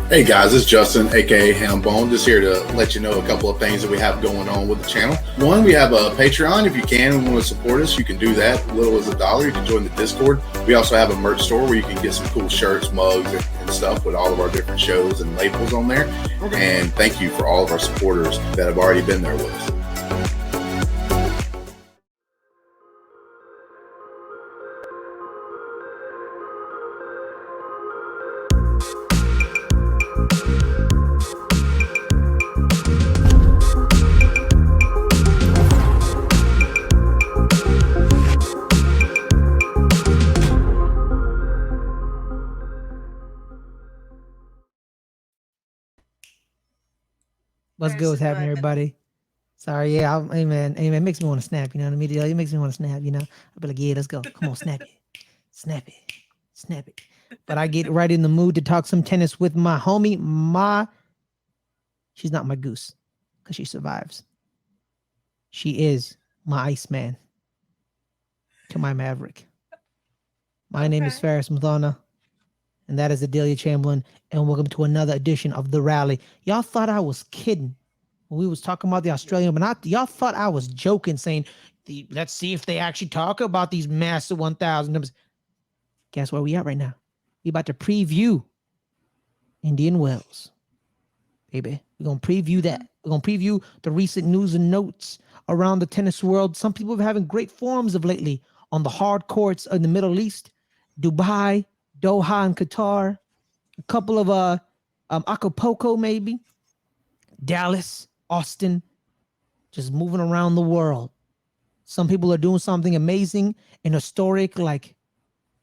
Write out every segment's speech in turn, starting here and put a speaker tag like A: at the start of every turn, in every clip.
A: Hey guys, it's Justin, aka Hambone, just here to let you know a couple of things that we have going on with the channel. One, we have a Patreon. If you can and want to support us, you can do that. Little as $1. You can join the Discord. We also have a merch store where you can get some cool shirts, mugs, and stuff with all of our different shows and labels on there. And thank you for all of our supporters that have already been there with us.
B: What's good? What's happening, everybody? Sorry, yeah, amen. It makes me want to snap, you know what I mean? It makes me want to snap, you know? I'll be like, yeah, let's go. Come on, snap it. Snap it. Snap it. But I get right in the mood to talk some tennis with my homie, she's not my goose, because she survives. She is my Iceman to my Maverick. My name is Fares and Muthana, and that is Adelia Chamberlain, and welcome to another edition of The Rally. Y'all thought I was kidding when we was talking about the Australian, but y'all thought I was joking, saying, let's see if they actually talk about these massive 1,000 numbers. Guess where we at right now? We about to preview Indian Wells. Baby, we're going to preview that. We're going to preview the recent news and notes around the tennis world. Some people are having great forms of lately on the hard courts in the Middle East, Dubai, Doha, and Qatar. A couple of Acapulco, maybe. Dallas, Austin, just moving around the world. Some people are doing something amazing and historic, like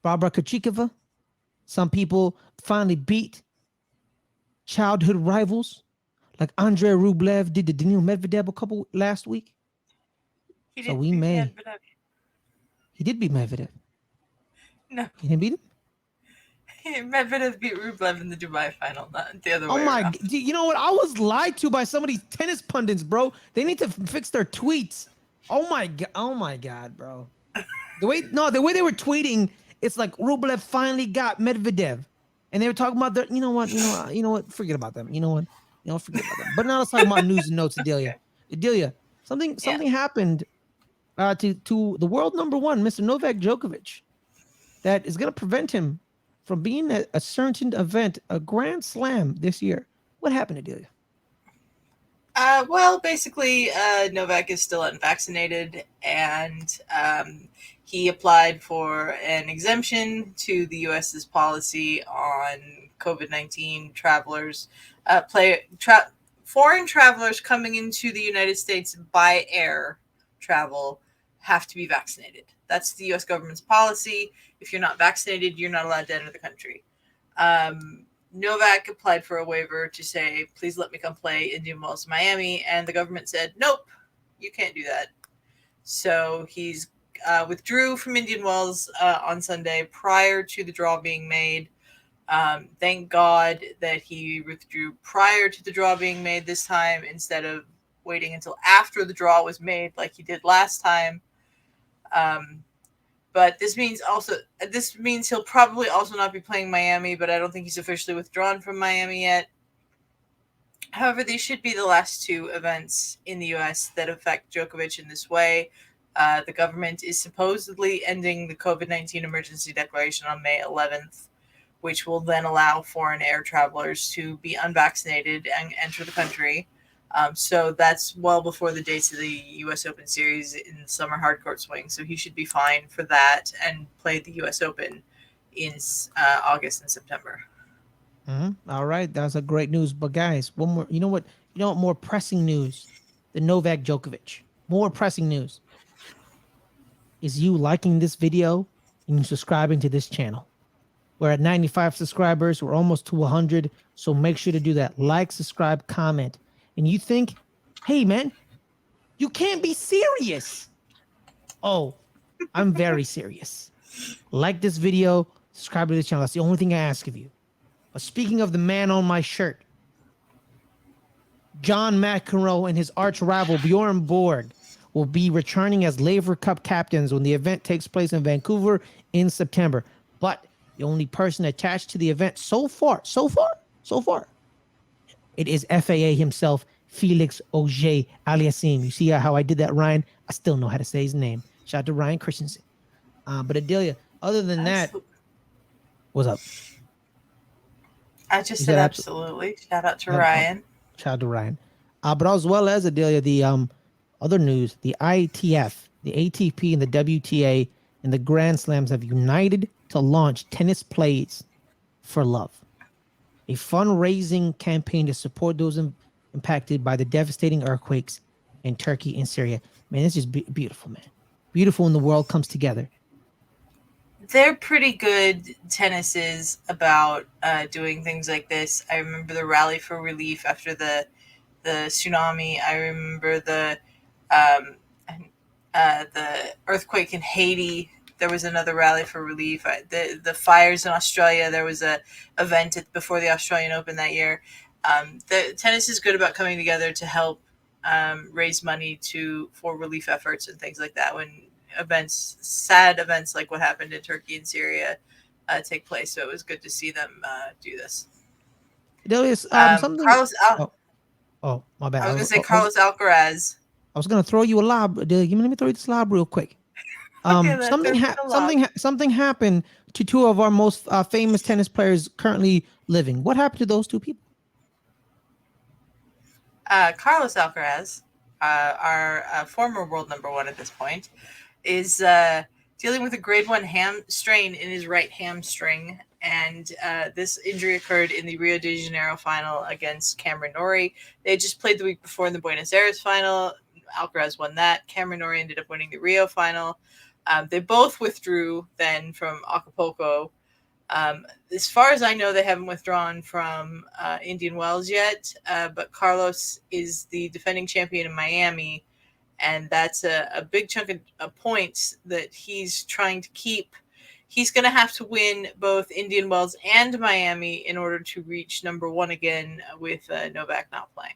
B: Barbara Krejcikova. Some people finally beat childhood rivals, like Andrei Rublev did to Daniil Medvedev a couple last week. He did beat Medvedev.
C: No,
B: he didn't beat him.
C: Medvedev beat Rublev in the Dubai final, not the other way around.
B: You know what? I was lied to by some of these tennis pundits, bro. They need to fix their tweets. Oh my god, bro. The way they were tweeting, it's like Rublev finally got Medvedev, and they were talking about the. You know what? Forget about them. Forget about them. But now let's talk about news and notes, Adelia. Adelia, something happened to the world number one, Mr. Novak Djokovic, that is going to prevent him from being at a certain event, a Grand Slam this year. What happened, Adelia?
C: Well, basically, Novak is still unvaccinated, and he applied for an exemption to the U.S.'s policy on COVID-19 travelers. Foreign travelers coming into the United States by air travel have to be vaccinated. That's the U.S. government's policy. If you're not vaccinated, you're not allowed to enter the country. Novak applied for a waiver to say, please let me come play Indian Wells, Miami. And the government said, nope, you can't do that. So he's withdrew from Indian Wells on Sunday prior to the draw being made. Thank God that he withdrew prior to the draw being made this time instead of waiting until after the draw was made like he did last time. But this means he'll probably also not be playing Miami, but I don't think he's officially withdrawn from Miami yet. However, these should be the last two events in the U.S. that affect Djokovic in this way. The government is supposedly ending the COVID-19 emergency declaration on May 11th, which will then allow foreign air travelers to be unvaccinated and enter the country. So that's well before the dates of the U.S. Open Series in the summer hardcourt swing. So he should be fine for that and play the U.S. Open in August and September.
B: Mm-hmm. All right, that's a great news. But guys, one more. You know what? More pressing news than Novak Djokovic. More pressing news is you liking this video and subscribing to this channel. We're at 95 subscribers. We're almost to 100. So make sure to do that. Like, subscribe, comment. And you think, hey, man, you can't be serious. Oh, I'm very serious. Like this video, subscribe to the channel. That's the only thing I ask of you. But speaking of the man on my shirt, John McEnroe and his arch rival Bjorn Borg will be returning as Laver Cup captains when the event takes place in Vancouver in September. But the only person attached to the event so far It is FAA himself, Felix Auger Aliassime. You see how I did that, Ryan? I still know how to say his name. Shout out to Ryan Christensen. But Adelia, other than that, what's up?
C: I just said absolutely. Shout out to Ryan.
B: Shout out to Ryan. But as well as Adelia, the other news, the ITF, the ATP, and the WTA and the Grand Slams have united to launch Tennis Plays for Love, a fundraising campaign to support those impacted by the devastating earthquakes in Turkey and Syria. Man, it's just beautiful, man. Beautiful when the world comes together.
C: They're pretty good tennises about doing things like this. I remember the rally for relief after the tsunami. I remember the earthquake in Haiti. There was another rally for relief. The fires in Australia. There was a event before the Australian Open that year. The tennis is good about coming together to help raise money for relief efforts and things like that when sad events like what happened in Turkey and Syria take place. So it was good to see them do this.
B: Something. My bad.
C: I was going to say Carlos Alcaraz.
B: I was going to throw you a lob. Let me throw you this lob real quick. Something happened to two of our most famous tennis players currently living. What happened to those two people?
C: Carlos Alcaraz, our former world number one at this point, is dealing with a grade 1 strain in his right hamstring. And this injury occurred in the Rio de Janeiro final against Cameron Norrie. They just played the week before in the Buenos Aires final. Alcaraz won that. Cameron Norrie ended up winning the Rio final. They both withdrew then from Acapulco. As far as I know, they haven't withdrawn from Indian Wells yet, but Carlos is the defending champion in Miami, and that's a big chunk of points that he's trying to keep. He's going to have to win both Indian Wells and Miami in order to reach number one again with Novak not playing.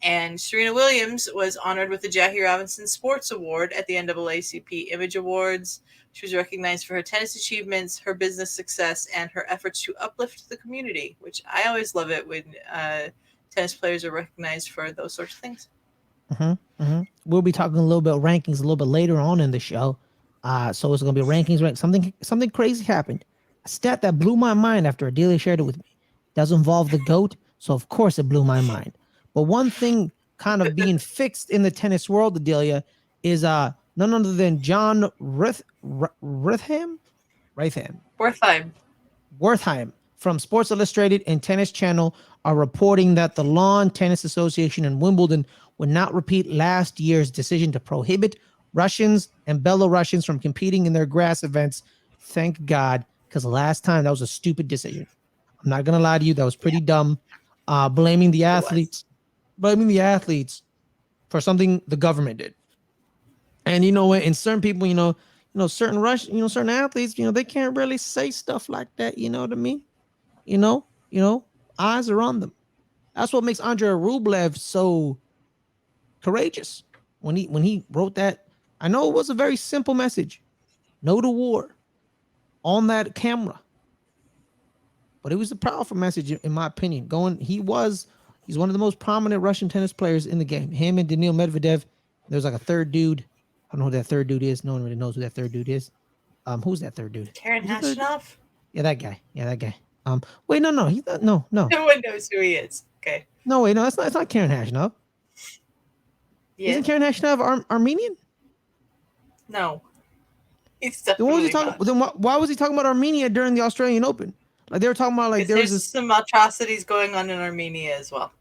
C: And Serena Williams was honored with the Jackie Robinson Sports Award at the NAACP Image Awards. She was recognized for her tennis achievements, her business success, and her efforts to uplift the community, which I always love it when tennis players are recognized for those sorts of things.
B: We'll be talking a little bit rankings a little bit later on in the show. So it's going to be rankings. Something crazy happened. A stat that blew my mind after Adelia shared it with me. It does involve the GOAT, so of course it blew my mind. But one thing kind of being fixed in the tennis world, Adelia, is none other than John Wertheim from Sports Illustrated and Tennis Channel are reporting that the Lawn Tennis Association in Wimbledon would not repeat last year's decision to prohibit Russians and Belarusians from competing in their grass events. Thank God, because last time that was a stupid decision. I'm not going to lie to you. That was pretty dumb. Blaming the athletes for something the government did. And you know what? And certain people, certain athletes, they can't really say stuff like that. You know what I mean? Eyes are on them. That's what makes Andrei Rublev so courageous. When he wrote that, I know it was a very simple message. No to war on that camera. But it was a powerful message, in my opinion. He's one of the most prominent Russian tennis players in the game. Him and Daniil Medvedev. There's like a third dude. I don't know who that third dude is. No one really knows who that third dude is. Who's that third dude?
C: Karen Khachanov?
B: Yeah, that guy. Wait, no. He's not, no.
C: No one knows who he is. Okay.
B: No, wait, no, it's not Karen Khachanov. Yeah. Isn't Karen Khachanov Armenian?
C: No. He's definitely
B: why was he talking about Armenia during the Australian Open? Like they were talking about
C: there's some atrocities going on in Armenia as well.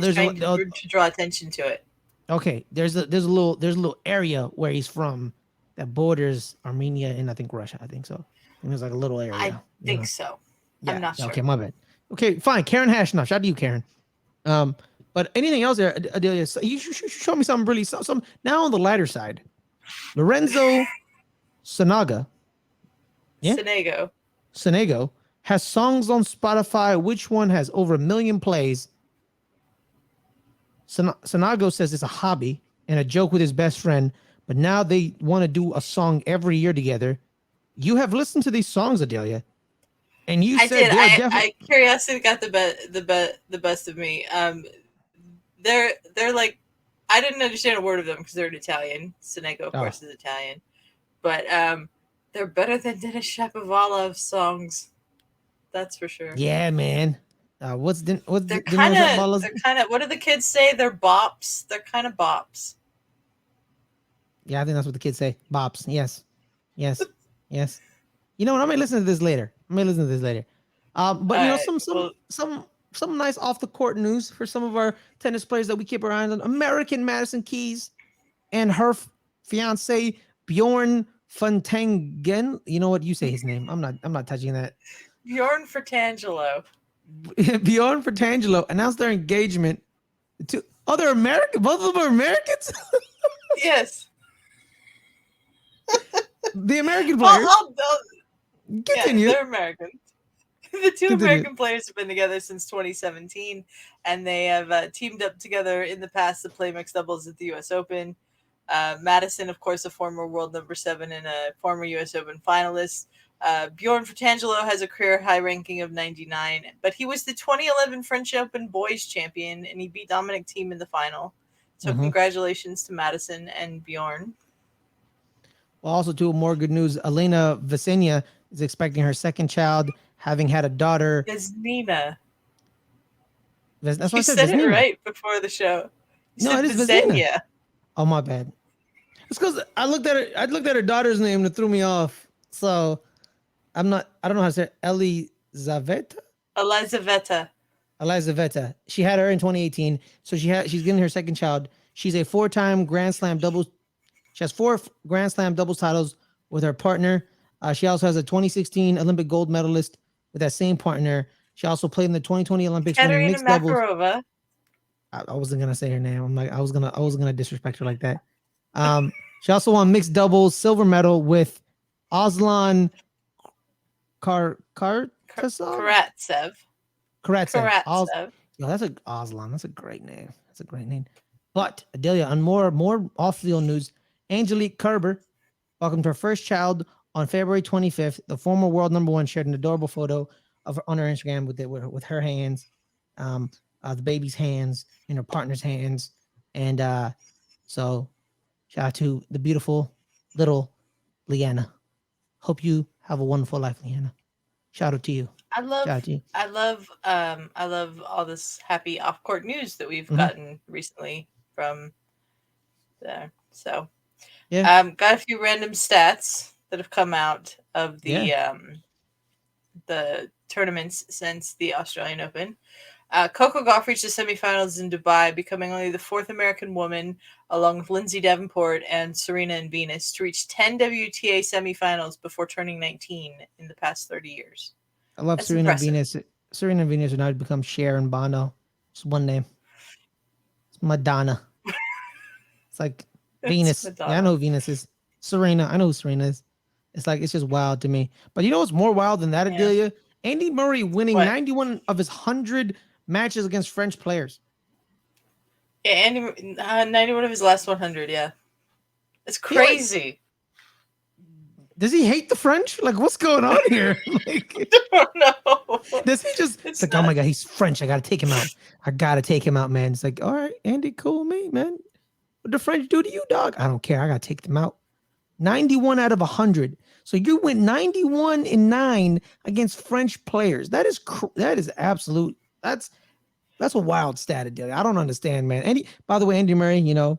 B: There's
C: to draw attention to it.
B: Okay, there's a little area where he's from that borders Armenia and I think Russia. I think so. And there's like a little area.
C: I think so. Yeah, I'm not sure.
B: Okay, my bad. Okay, fine. Karen Khachanov. Shout out to you, Karen. But anything else there, Adelia? You should show me something really some now on the lighter side. Lorenzo Sonego. Yeah? Sonego has songs on Spotify. Which one has over 1 million plays? Sonego says it's a hobby and a joke with his best friend, but now they want to do a song every year together. You have listened to these songs, Adelia. And you
C: I
B: said
C: did.
B: they're definitely.
C: Curiosity got the best of me. They're like, I didn't understand a word of them because they're in Italian. Senego, of
B: Oh,
C: course, is Italian, but they're better than Denis Shapovalov's songs. That's for sure.
B: yeah, man. What's
C: They're
B: Daniel
C: kind of
B: Shapovalov's?
C: they're kind of what do the kids say? They're bops. They're kind of bops.
B: Yeah, I think that's what the kids say. Bops. Yes, yes, yes. You know what? I may listen to this later. But
C: All
B: you know,
C: right. Well,
B: some nice off the court news for some of our tennis players that we keep our eye on. American Madison Keys and her fiance Bjorn Fontangen. You know what? You say his name. I'm not touching that.
C: Bjorn Fratangelo.
B: Bjorn Fratangelo announced their engagement to other American. Both of them are Americans.
C: Yes.
B: The American players.
C: Yeah,
B: Continue.
C: they're American. The two
B: Continue.
C: American players have been together since 2017, and they have teamed up together in the past to play mixed doubles at the U.S. Open. Madison, of course, a former world number 7 and a former U.S. Open finalist. Bjorn Fratangelo has a career high ranking of 99, but he was the 2011 French Open boys champion, and he beat Dominic Thiem in the final. So congratulations to Madison and Bjorn.
B: Well, also, too, more good news. Elena Vesenia is expecting her second child, having had a daughter.
C: Vesnina.
B: That's what
C: You
B: I said.
C: said
B: Vesnina.
C: it right before the show. You
B: No,
C: said
B: it is
C: Vesenia.
B: Vesenia. Oh, my bad. It's because I looked at her daughter's name and it threw me off. So I don't know how to say it. Elizaveta. She had her in 2018. So she's getting her second child. She's a 4-time Grand Slam doubles. She has 4 Grand Slam doubles titles with her partner. She also has a 2016 Olympic gold medalist with that same partner. She also played in the 2020 Olympics winning mixed doubles.
C: Makarova.
B: I wasn't gonna say her name. I'm like, I wasn't gonna disrespect her like that. She also won mixed doubles silver medal with Aslan Karatsev. Yo, that's a Aslan. That's a great name. But Adelia, on more off-field news, Angelique Kerber welcomed her first child on February 25th. The former world number 1 shared an adorable photo of her on her Instagram with her hands, the baby's hands in her partner's hands, and so shout out to the beautiful little Leanna. Hope you have a wonderful life, Leanna. Shout out to you.
C: I love all this happy off-court news that we've gotten recently from there. So, got a few random stats that have come out of the tournaments since the Australian Open. Coco Gauff reached the semifinals in Dubai, becoming only the 4th American woman, along with Lindsay Davenport and Serena and Venus, to reach 10 WTA semifinals before turning 19 in the past 30 years.
B: I love Serena and Venus. Serena and Venus are now become Cher and Bono. It's one name. It's Madonna. It's like Venus. Yeah, I know who Venus is. Serena. I know who Serena is. It's just wild to me. But you know what's more wild than that, Adelia? Andy Murray winning 91 of his 100 matches against French players.
C: Yeah, Andy 91 of his last 100. Yeah, it's crazy.
B: Does he hate the French? Like, what's going on here?
C: I don't know.
B: Does he just? It's like, oh my god, he's French. I gotta take him out. Man. It's like, all right, Andy, cool me, man. What the French do to you, dog? I don't care. I gotta take them out. 91 out of 100. So you went 91-9 against French players. That is absolute. That's a wild stat, Adelia. I don't understand, man. By the way, Andy Murray, you know,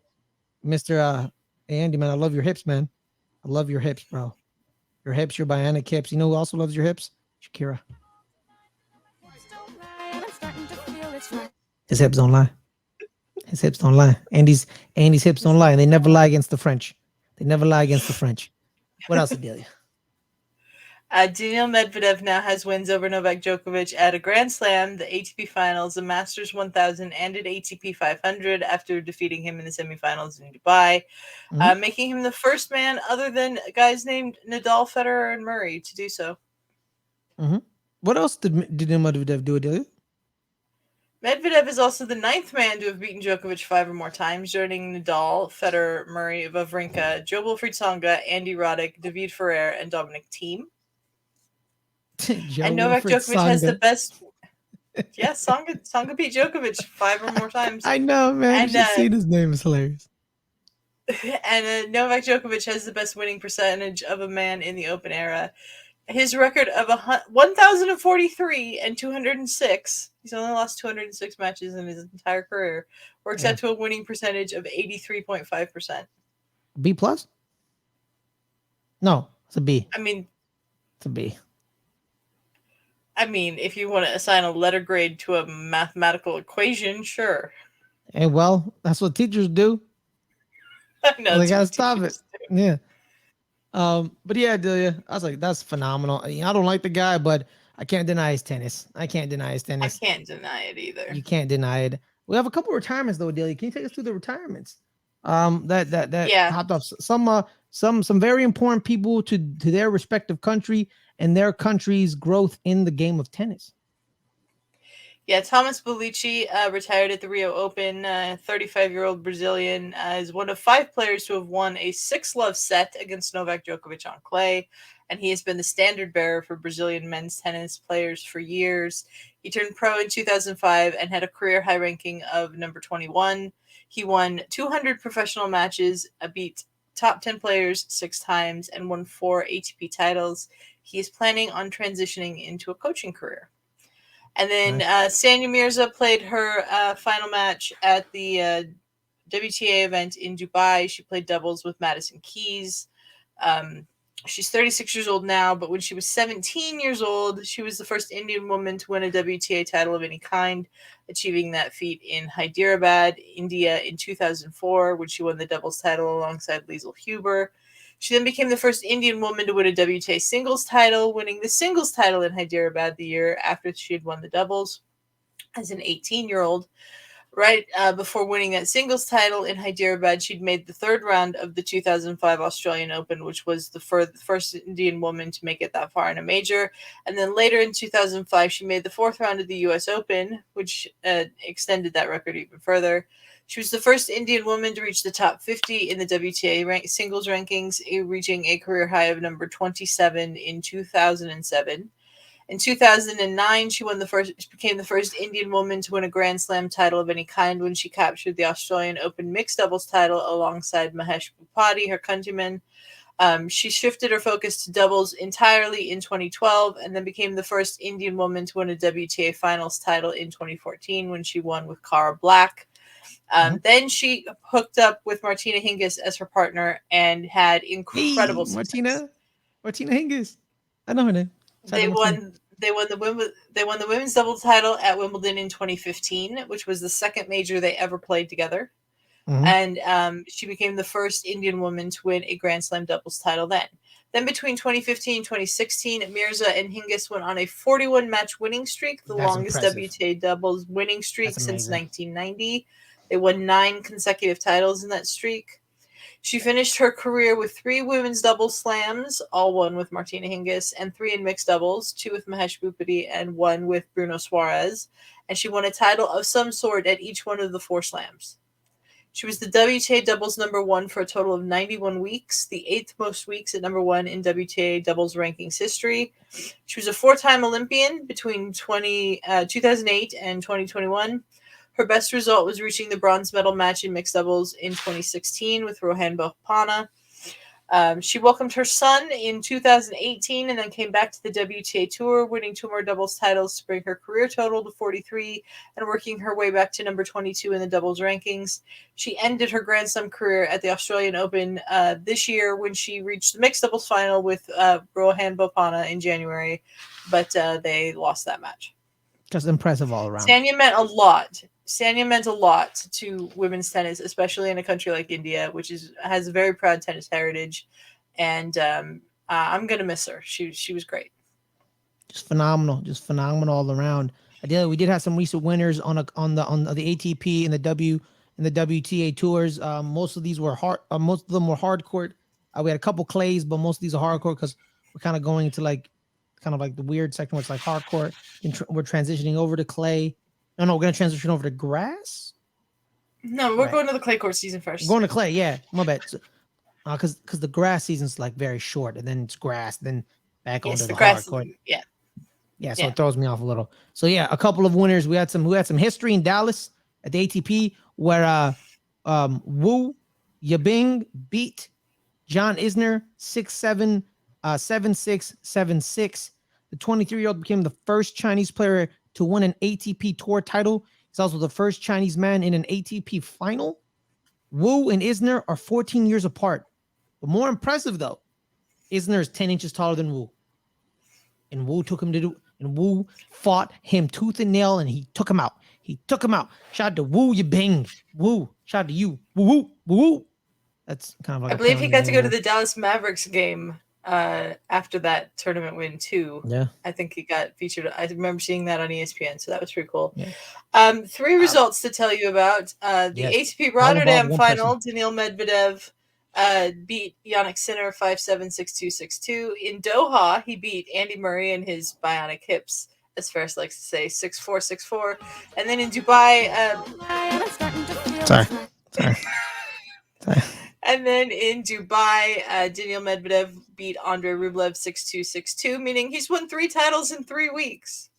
B: Mr. Andy, man, I love your hips, man. I love your hips, bro. Your hips, your bionic hips. You know who also loves your hips? Shakira. His hips don't lie. His hips don't lie. Andy's hips don't lie, and they never lie against the French. What else, Adelia?
C: Daniil Medvedev now has wins over Novak Djokovic at a Grand Slam, the ATP Finals, the Masters 1000, and an ATP 500 after defeating him in the semifinals in Dubai, making him the first man other than guys named Nadal, Federer, and Murray to do so.
B: What else did Medvedev do, Adelia?
C: Medvedev is also the 9th man to have beaten Djokovic 5 or more times, joining Nadal, Federer, Murray, Wawrinka, Joe Wilfried Tsonga, Andy Roddick, David Ferrer, and Dominic Thiem. And Novak Djokovic has the best. Yeah, Tsonga beat Djokovic 5 or more times.
B: I know, man.
C: And
B: You should see his name is hilarious.
C: And Novak Djokovic has the best winning percentage of a man in the Open era. His record of 1,043 and 206. He's only lost 206 matches in his entire career. Works out to a winning percentage of 83.5%.
B: B plus? No, it's a B.
C: I mean,
B: it's a B.
C: I mean, if you want to assign a letter grade to a mathematical equation, sure.
B: Hey, well, that's what teachers do.
C: I know.
B: They gotta stop it. Do. Yeah. But yeah, Adelia, I was like, that's phenomenal. I don't like the guy, but I can't deny his tennis. I can't deny it
C: either.
B: You can't deny it. We have a couple of retirements though, Adelia. Can you take us through the retirements? That popped up. Some very important people to their respective country and their country's growth in the game of tennis.
C: Yeah, Thomas Bellucci retired at the Rio Open. 35-year-old Brazilian is one of 5 players to have won a 6-love set against Novak Djokovic on clay, and he has been the standard bearer for Brazilian men's tennis players for years. He turned pro in 2005 and had a career high ranking of number 21. He won 200 professional matches, beat top 10 players 6 times, and won 4 ATP titles. He is planning on transitioning into a coaching career. And then Sania Mirza played her final match at the WTA event in Dubai. She played doubles with Madison Keys. She's 36 years old now, but when she was 17 years old, she was the first Indian woman to win a WTA title of any kind, achieving that feat in Hyderabad, India in 2004, when she won the doubles title alongside Liesl Huber. She then became the first Indian woman to win a WTA singles title, winning the singles title in Hyderabad the year after she had won the doubles as an 18-year-old. Right before winning that singles title in Hyderabad, she'd made the 3rd round of the 2005 Australian Open, which was the first Indian woman to make it that far in a major. And then later in 2005, she made the 4th round of the US Open, which extended that record even further. She was the first Indian woman to reach the top 50 in the WTA singles rankings, reaching a career high of number 27 in 2007. In 2009, she became the first Indian woman to win a Grand Slam title of any kind when she captured the Australian Open mixed doubles title alongside Mahesh Bhupathi, her countryman. She shifted her focus to doubles entirely in 2012 and then became the first Indian woman to win a WTA finals title in 2014 when she won with Cara Black. Then she hooked up with Martina Hingis as her partner and had incredible success.
B: Martina Hingis. I know her name.
C: They won the women's doubles title at Wimbledon in 2015, which was the 2nd major they ever played together. And she became the first Indian woman to win a Grand Slam doubles title then. Then between 2015 and 2016, Mirza and Hingis went on a 41-match winning streak, the longest WTA doubles winning streak since 1990. They won 9 consecutive titles in that streak. She finished her career with 3 women's doubles slams, all won with Martina Hingis, and 3 in mixed doubles, 2 with Mahesh Bhupathi and 1 with Bruno Suarez. And she won a title of some sort at each one of the 4 slams. She was the WTA doubles number 1 for a total of 91 weeks, the 8th most weeks at number 1 in WTA doubles rankings history. She was a 4-time Olympian between 2008 and 2021. Her best result was reaching the bronze medal match in mixed doubles in 2016 with Rohan Bopanna. She welcomed her son in 2018 and then came back to the WTA Tour, winning 2 more doubles titles to bring her career total to 43 and working her way back to number 22 in the doubles rankings. She ended her Grand Slam career at the Australian Open this year when she reached the mixed doubles final with Rohan Bopanna in January, but they lost that match.
B: Just impressive all around.
C: Sania meant a lot to women's tennis, especially in a country like India, which has a very proud tennis heritage. And I'm gonna miss her. She was great.
B: Just phenomenal all around. Adelia, we did have some recent winners on the ATP and the WTA tours. Most of these were most of them were hard court. We had a couple clays, but most of these are hard court because we're kind of going into like the weird section where it's like hard court. We're transitioning over to clay. No, we're going to transition over to grass.
C: No, we're going to the clay court season first.
B: We're going to clay, yeah. My bad. Because the grass season's like very short, and then it's grass, then back onto the hard court.
C: Yeah.
B: Yeah, so it throws me off a little. So yeah, a couple of winners. We had some history in Dallas at the ATP where Wu Yabing beat John Isner 6-7, 7-6, 7-6. The 23-year-old became the first Chinese player to win an ATP Tour title. He's also the first Chinese man in an ATP final. Wu and Isner are 14 years apart. But more impressive, though, Isner is 10 inches taller than Wu. And Wu fought him tooth and nail, and he took him out. Shout out to Wu Yabing. Wu. Shout out to you. Woo, woo, woo. That's kind of like
C: I believe he got to go to the Dallas Mavericks game after that tournament win too.
B: Yeah.
C: I think he got featured. I remember seeing that on ESPN, so that was pretty cool. Yeah. 3 results to tell you about. The ATP Rotterdam final, Daniil Medvedev beat Yannick Sinner 5-7, 6-2, 6-2. In Doha, he beat Andy Murray and his bionic hips, as Fares likes to say, 6-4, 6-4. And then in Dubai... Sorry. And then in Dubai, Daniil Medvedev beat Andrei Rublev 6-2, 6-2, meaning he's won 3 titles in 3 weeks.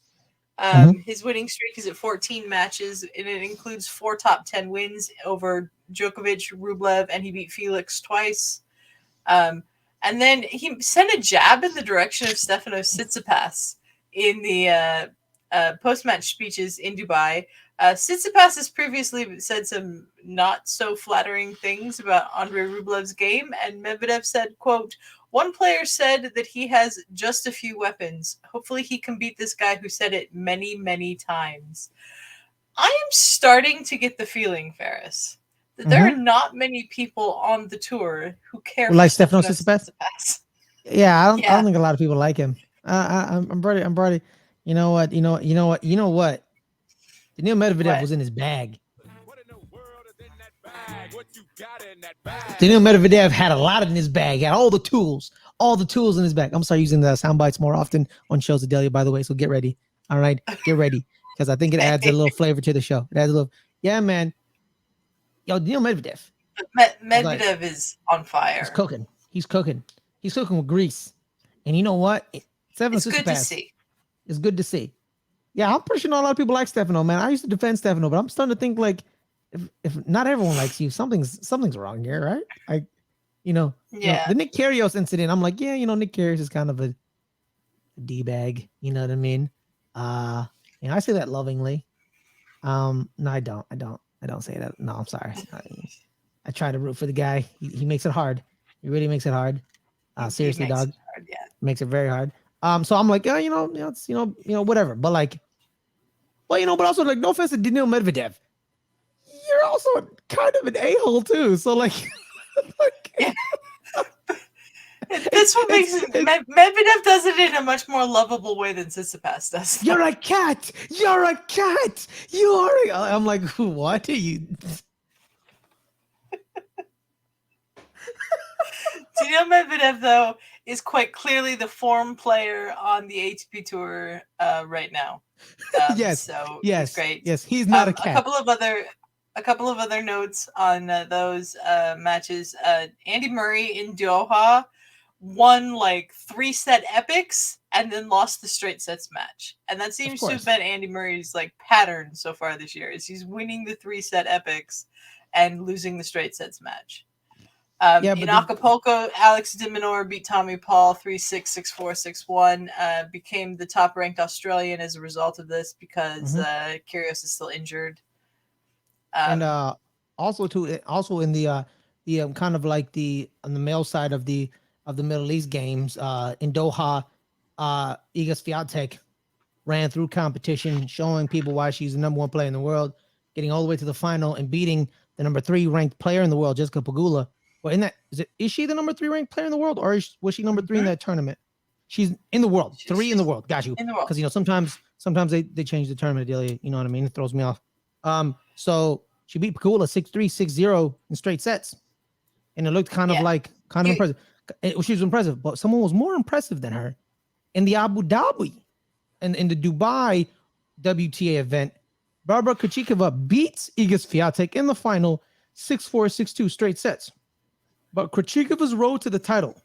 C: His winning streak is at 14 matches, and it includes 4 top 10 wins over Djokovic, Rublev, and he beat Felix twice. And then he sent a jab in the direction of Stefanos Tsitsipas in the post-match speeches in Dubai. Tsitsipas has previously said some not so flattering things about Andrei Rublev's game, and Medvedev said, quote, "One player said that he has just a few weapons. Hopefully he can beat this guy who said it many, many times." I am starting to get the feeling, Fares, that there are not many people on the tour who care for
B: Stefanos Tsitsipas. Yeah, I don't think a lot of people like him. I'm ready. You know what? Daniil Medvedev was in his bag. Daniil Medvedev had a lot in his bag. He had all the tools in his bag. I'm sorry using the sound bites more often on shows, Adelia, by the way. So get ready. All right, get ready, because I think it adds a little flavor to the show. It adds a little. Yeah, man. Yo, Daniil Medvedev.
C: Medvedev is on fire.
B: He's cooking with grease. And you know what?
C: It's good to see.
B: It's good to see. Yeah, I'm pretty sure not a lot of people like Stefano, man. I used to defend Stefano, but I'm starting to think like if not everyone likes you, something's wrong here, right? The Nick Kyrgios incident, I'm like, yeah, Nick Kyrgios is kind of a D-bag, you know what I mean? I say that lovingly. No, I don't say that. No, I'm sorry. I try to root for the guy. He makes it hard. He really makes it hard. Seriously, dog. Makes it very hard. So I'm like, it's whatever. But like, but also like, no offense to Daniil Medvedev, you're also kind of an a-hole too. So like,
C: that's what makes it. Medvedev does it in a much more lovable way than Tsitsipas does.
B: You're a cat. I'm like, what are you?
C: Daniil Medvedev, though, is quite clearly the form player on the ATP Tour right now.
B: Yes,
C: he's great.
B: Yes, he's not a cat.
C: A couple of other notes on those matches. Andy Murray in Doha won like 3-set epics and then lost the straight sets match, and that seems to have been Andy Murray's like pattern so far this year. Is he's winning the 3-set epics and losing the straight sets match. In Acapulco, Alex de Minaur beat Tommy Paul 3-6, 6-4, 6-1. Became the top-ranked Australian as a result of this because Kyrgios is still injured.
B: And also in the kind of like on the male side of the Middle East games in Doha, Iga Swiatek ran through competition, showing people why she's the number 1 player in the world, getting all the way to the final and beating the number 3 ranked player in the world, Jessica Pegula. Well, is she the number 3 ranked player in the world, or was she number 3 in that tournament? She's in the world, 3 in the world. Got you. Because sometimes they change the tournament, Adelia. You know what I mean? It throws me off. So she beat Pegula 6-3, 6-0 in straight sets, and it looked kind of impressive. She was impressive, but someone was more impressive than her in the Abu Dhabi and in the Dubai WTA event. Barbara Krejcikova beats Iga Swiatek in the final 6-4, 6-2 straight sets. But Krejcikova's road to the title,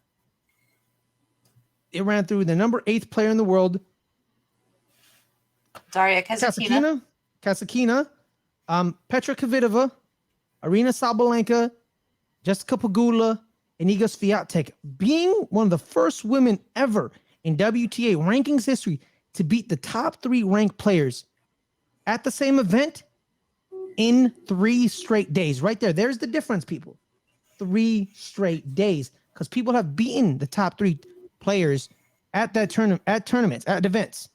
B: it ran through the number 8th player in the world,
C: Daria Kasatkina.
B: Kasatkina, Petra Kvitova, Arina Sabalenka, Jessica Pegula, and Iga Swiatek, being one of the first women ever in WTA rankings history to beat the top 3 ranked players at the same event in 3 straight days. Right there. There's the difference, people. 3 straight days. Because people have beaten the top 3 players at that tournaments, at events,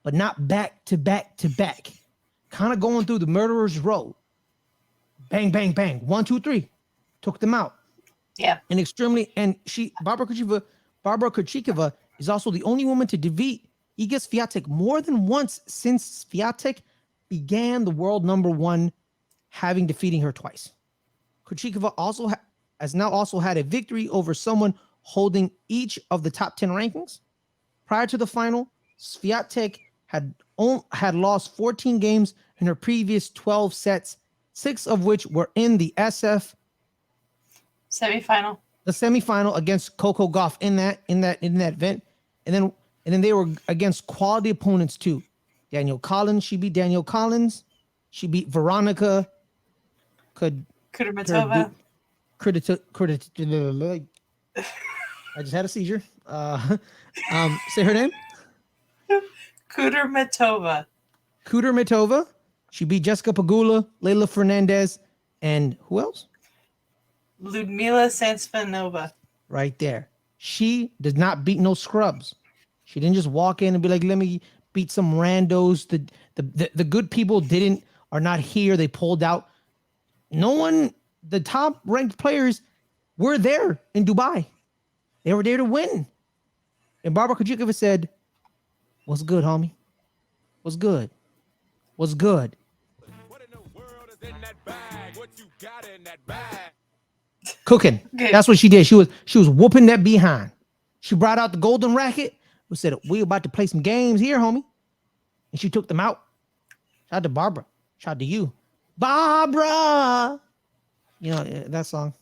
B: but not back to back to back. Kind of going through the murderer's row. Bang, bang, bang. 1, 2, 3. Took them out.
C: Yeah.
B: Barbara Krejcikova is also the only woman to defeat Iga Swiatek more than once since Swiatek began the world number 1, having defeating her twice. Krejcikova also has now also had a victory over someone holding each of the top 10 rankings. Prior to the final, Swiatek had lost 14 games in her previous 12 sets, 6 of which were in the SF
C: semifinal.
B: The semifinal against Coco Gauff in that event, and then they were against quality opponents too. Danielle Collins, she beat Danielle Collins. She beat Veronica
C: Kudermetova.
B: I just had a seizure. Say her name. Kudermetova. She beat Jessica Pegula, Leylah Fernandez, and who else?
C: Ludmila Samsonova. Right
B: there. She does not beat no scrubs. She didn't just walk in and be like, let me beat some randos. The good people are not here. They pulled out. No one, the top ranked players were there in Dubai. They were there to win. And Barbara Krejcikova said, "What's good, homie? What's good? What's good?" What in the world is in that bag? What you got in that bag? Cooking.
C: Good.
B: That's what she did. She was whooping that behind. She brought out the golden racket. We said, "We about to play some games here, homie." And she took them out. Shout out to Barbara. Shout out to you, Barbara. You know that song.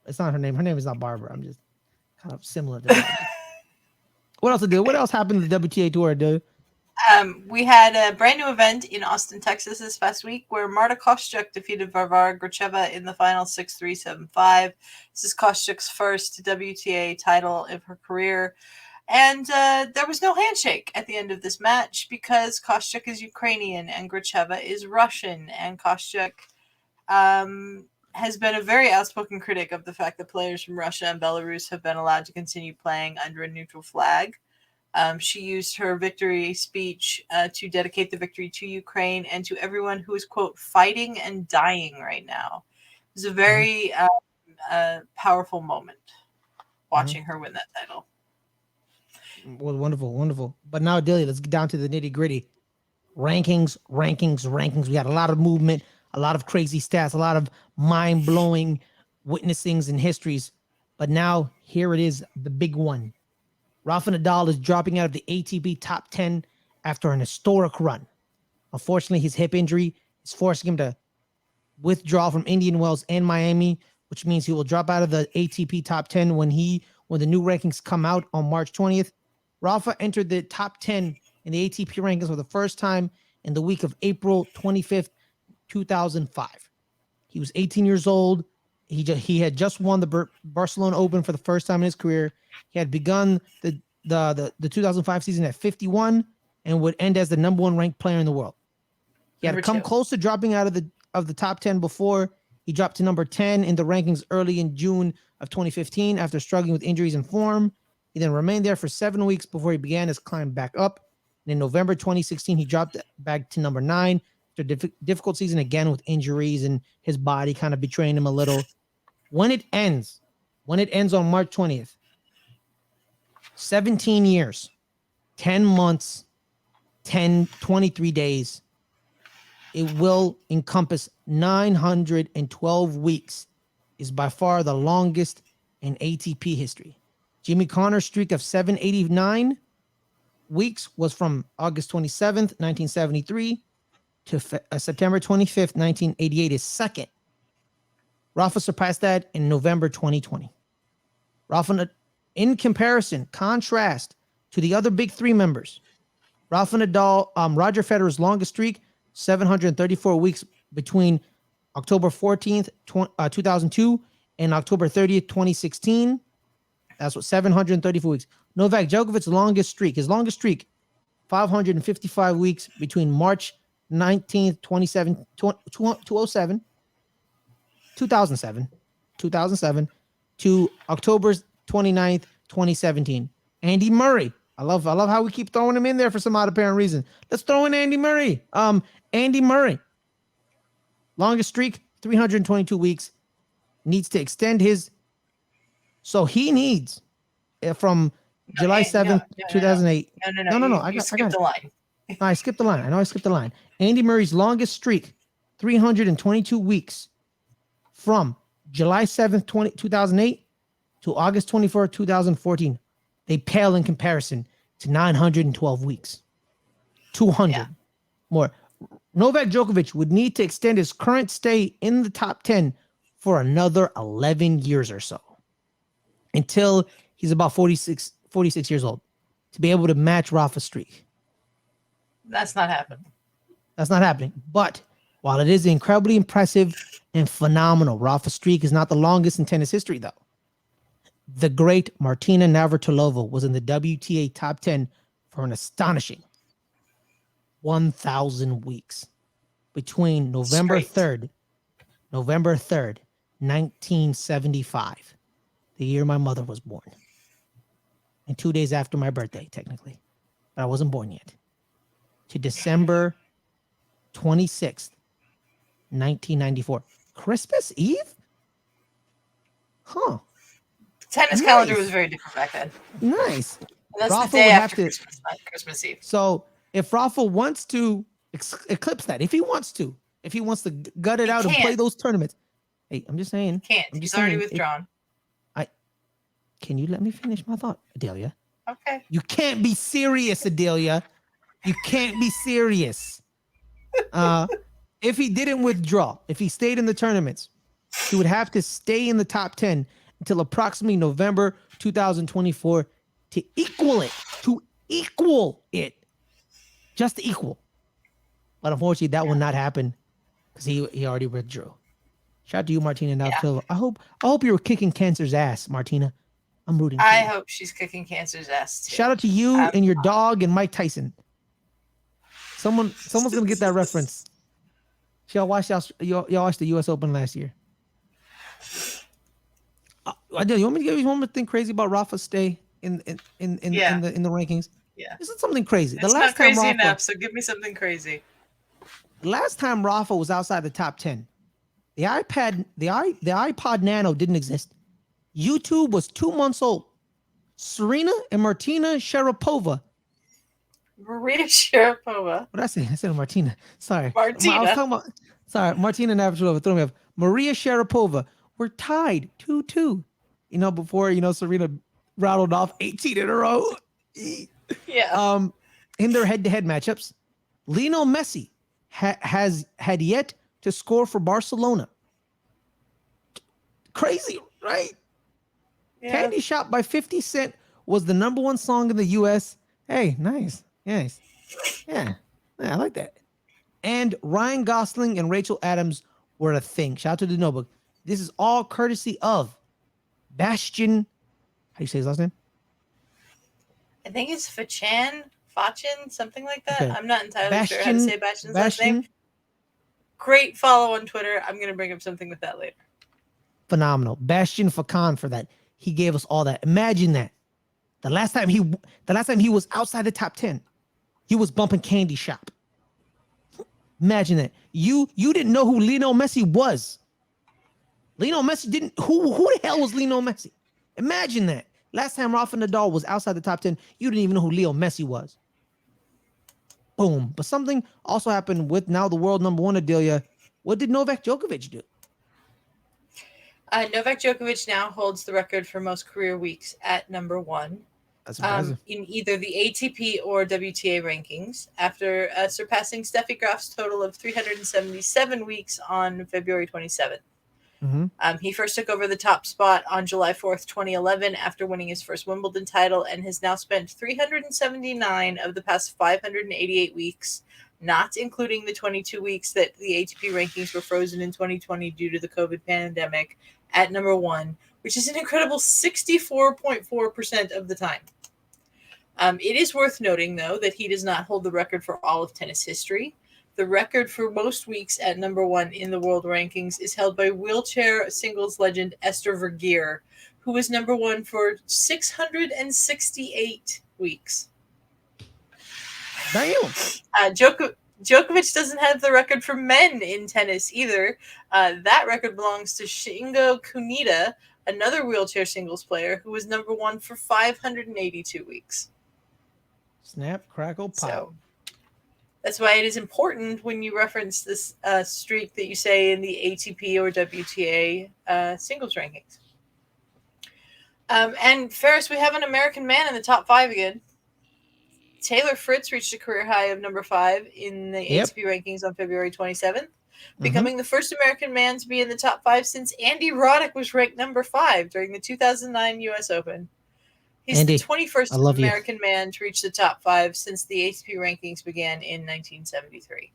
B: It's not her name. Her name is not Barbara. I'm just kind of similar to that. What else did do? What else happened to the WTA tour, dude?
C: We had a brand new event in Austin, Texas this past week where Marta Kostyuk defeated Varvara Gracheva in the final 6-3, 7-5. This is Kostyuk's first WTA title of her career. And there was no handshake at the end of this match because Kostyuk is Ukrainian and Gracheva is Russian. And Kostyuk has been a very outspoken critic of the fact that players from Russia and Belarus have been allowed to continue playing under a neutral flag. She used her victory speech to dedicate the victory to Ukraine and to everyone who is, quote, fighting and dying right now. It was a very powerful moment watching her win that title.
B: Well, wonderful, wonderful. But now, Adelia, let's get down to the nitty gritty. Rankings. We got a lot of movement, a lot of crazy stats, a lot of mind-blowing witnessings and histories. But now, here it is, the big one. Rafa Nadal is dropping out of the ATP top 10 after an historic run. Unfortunately, his hip injury is forcing him to withdraw from Indian Wells and Miami, which means he will drop out of the ATP top 10 when the new rankings come out on March 20th. Rafa entered the top 10 in the ATP rankings for the first time in the week of April 25th, 2005. He was 18 years old. He had just won the Barcelona Open for the first time in his career. He had begun the 2005 season at 51 and would end as the number 1 ranked player in the world. He had come close to dropping out of the top 10 before. He dropped to number 10 in the rankings early in June of 2015 after struggling with injuries and form. He then remained there for 7 weeks before he began his climb back up. And in November 2016, he dropped back to number 9 after a difficult season again with injuries and his body kind of betraying him a little. When it ends on March 20th, 17 years, 10 months, 23 days, it will encompass 912 weeks, is by far the longest in ATP history. Jimmy Connor's streak of 789 weeks was from August 27th, 1973 to September 25th, 1988, is second. Rafa surpassed that in November 2020. Rafa, in contrast to the other big 3 members, Rafa Nadal, Roger Federer's longest streak, 734 weeks between October 14th, 2002 and October 30th, 2016. That's what 734 weeks. Novak Djokovic's longest streak, 555 weeks between March 19th, 2007 to October 29th, 2017. Andy Murray. I love how we keep throwing him in there for some odd apparent reason. Let's throw in Andy Murray. Andy Murray. Longest streak, 322 weeks. Needs to extend his. So he needs from July 7th, 2008.
C: No. I skipped the line.
B: I skipped the line. I know I skipped the line. Andy Murray's longest streak, 322 weeks from July 7th, 2008 to August 24th, 2014. They pale in comparison to 912 weeks. 200 more. Novak Djokovic would need to extend his current stay in the top 10 for another 11 years or so until he's about 46 years old to be able to match Rafa's streak.
C: That's not happening.
B: But while it is incredibly impressive and phenomenal, Rafa's streak is not the longest in tennis history, though. The great Martina Navratilova was in the WTA top 10 for an astonishing 1,000 weeks between November 3rd, 1975, the year my mother was born, and 2 days after my birthday, technically, but I wasn't born yet, to December 26th, 1994. Christmas Eve? Huh.
C: Tennis calendar was very different back then.
B: Nice.
C: And that's
B: Rafa
C: the day
B: would
C: after
B: have to,
C: Christmas Eve.
B: So if Rafa wants to eclipse that, if he wants to gut it out and play those tournaments, hey, I'm just saying.
C: He's already withdrawn.
B: Can you let me finish my thought, Adelia?
C: Okay.
B: You can't be serious, Adelia. You can't be serious. If he didn't withdraw, if he stayed in the tournaments, he would have to stay in the top 10 until approximately November 2024 to equal it. Just to equal. But unfortunately, that will not happen because he already withdrew. Shout out to you, Martina Navratilova. I hope you were kicking cancer's ass, Martina. I'm rooting for you.
C: I hope she's kicking cancer's ass too.
B: Shout out to you and your dog and Mike Tyson. Someone's gonna get that reference. Y'all watched the U.S. Open last year. You want me to give you one more thing crazy about Rafa's stay in the rankings?
C: Yeah.
B: This is something crazy.
C: It's not crazy enough, so give me something crazy.
B: The last time Rafa was outside the top 10, the iPod Nano didn't exist. YouTube was 2 months old. Serena and Martina Sharapova.
C: Maria Sharapova.
B: What did I say? I said Martina. Sorry.
C: Martina.
B: I was talking about, Martina Navratilova threw me off. Maria Sharapova were tied 2-2. Before Serena rattled off 18 in a row.
C: Yeah.
B: In their head-to-head matchups, Lionel Messi had yet to score for Barcelona. Crazy, right?
C: Yeah.
B: Candy Shop by 50 Cent was the number one song in the U.S. Hey, nice. Yes. Yeah, I like that. And Ryan Gosling and Rachel Adams were a thing. Shout out to the Notebook. This is all courtesy of Bastian. How do you say his last name?
C: I think it's Fachan, something like that.
B: Okay.
C: I'm not entirely sure how to say Bastian's last name. Great follow on Twitter. I'm going to bring up something with that later.
B: Phenomenal. Bastian Fakan for that. He gave us all that. Imagine that. The last time he was outside the top 10, he was bumping Candy Shop. Imagine that. You didn't know who Lionel Messi was. Lionel Messi didn't. Who the hell was Lionel Messi? Imagine that. Last time Rafa Nadal was outside the top 10, you didn't even know who Leo Messi was. Boom. But something also happened with now the world number one, Adelia. What did Novak Djokovic do?
C: Novak Djokovic now holds the record for most career weeks at number one.
B: That's impressive.
C: In either the ATP or WTA rankings, after surpassing Steffi Graf's total of 377 weeks on February 27th. He first took over the top spot on July 4th, 2011, after winning his first Wimbledon title, and has now spent 379 of the past 588 weeks, not including the 22 weeks that the ATP rankings were frozen in 2020 due to the COVID pandemic, at number 1, which is an incredible 64.4% of the time. It is worth noting, though, that he does not hold the record for all of tennis history. The record for most weeks at number 1 in the world rankings is held by wheelchair singles legend Esther Vergeer, who was number 1 for 668 weeks.
B: Damn.
C: Djokovic doesn't have the record for men in tennis either. That record belongs to Shingo Kunita, another wheelchair singles player, who was number 1 for 582 weeks.
B: Snap, crackle, pop.
C: So that's why it is important when you reference this streak that you say in the ATP or WTA singles rankings. And Fares, we have an American man in the top 5 again. Taylor Fritz reached a career high of number 5 in the ATP rankings on February 27th, becoming the first American man to be in the top 5 since Andy Roddick was ranked number 5 during the 2009 U.S. Open. He's
B: Andy,
C: the 21st American man to reach the top 5 since the ATP rankings began in 1973.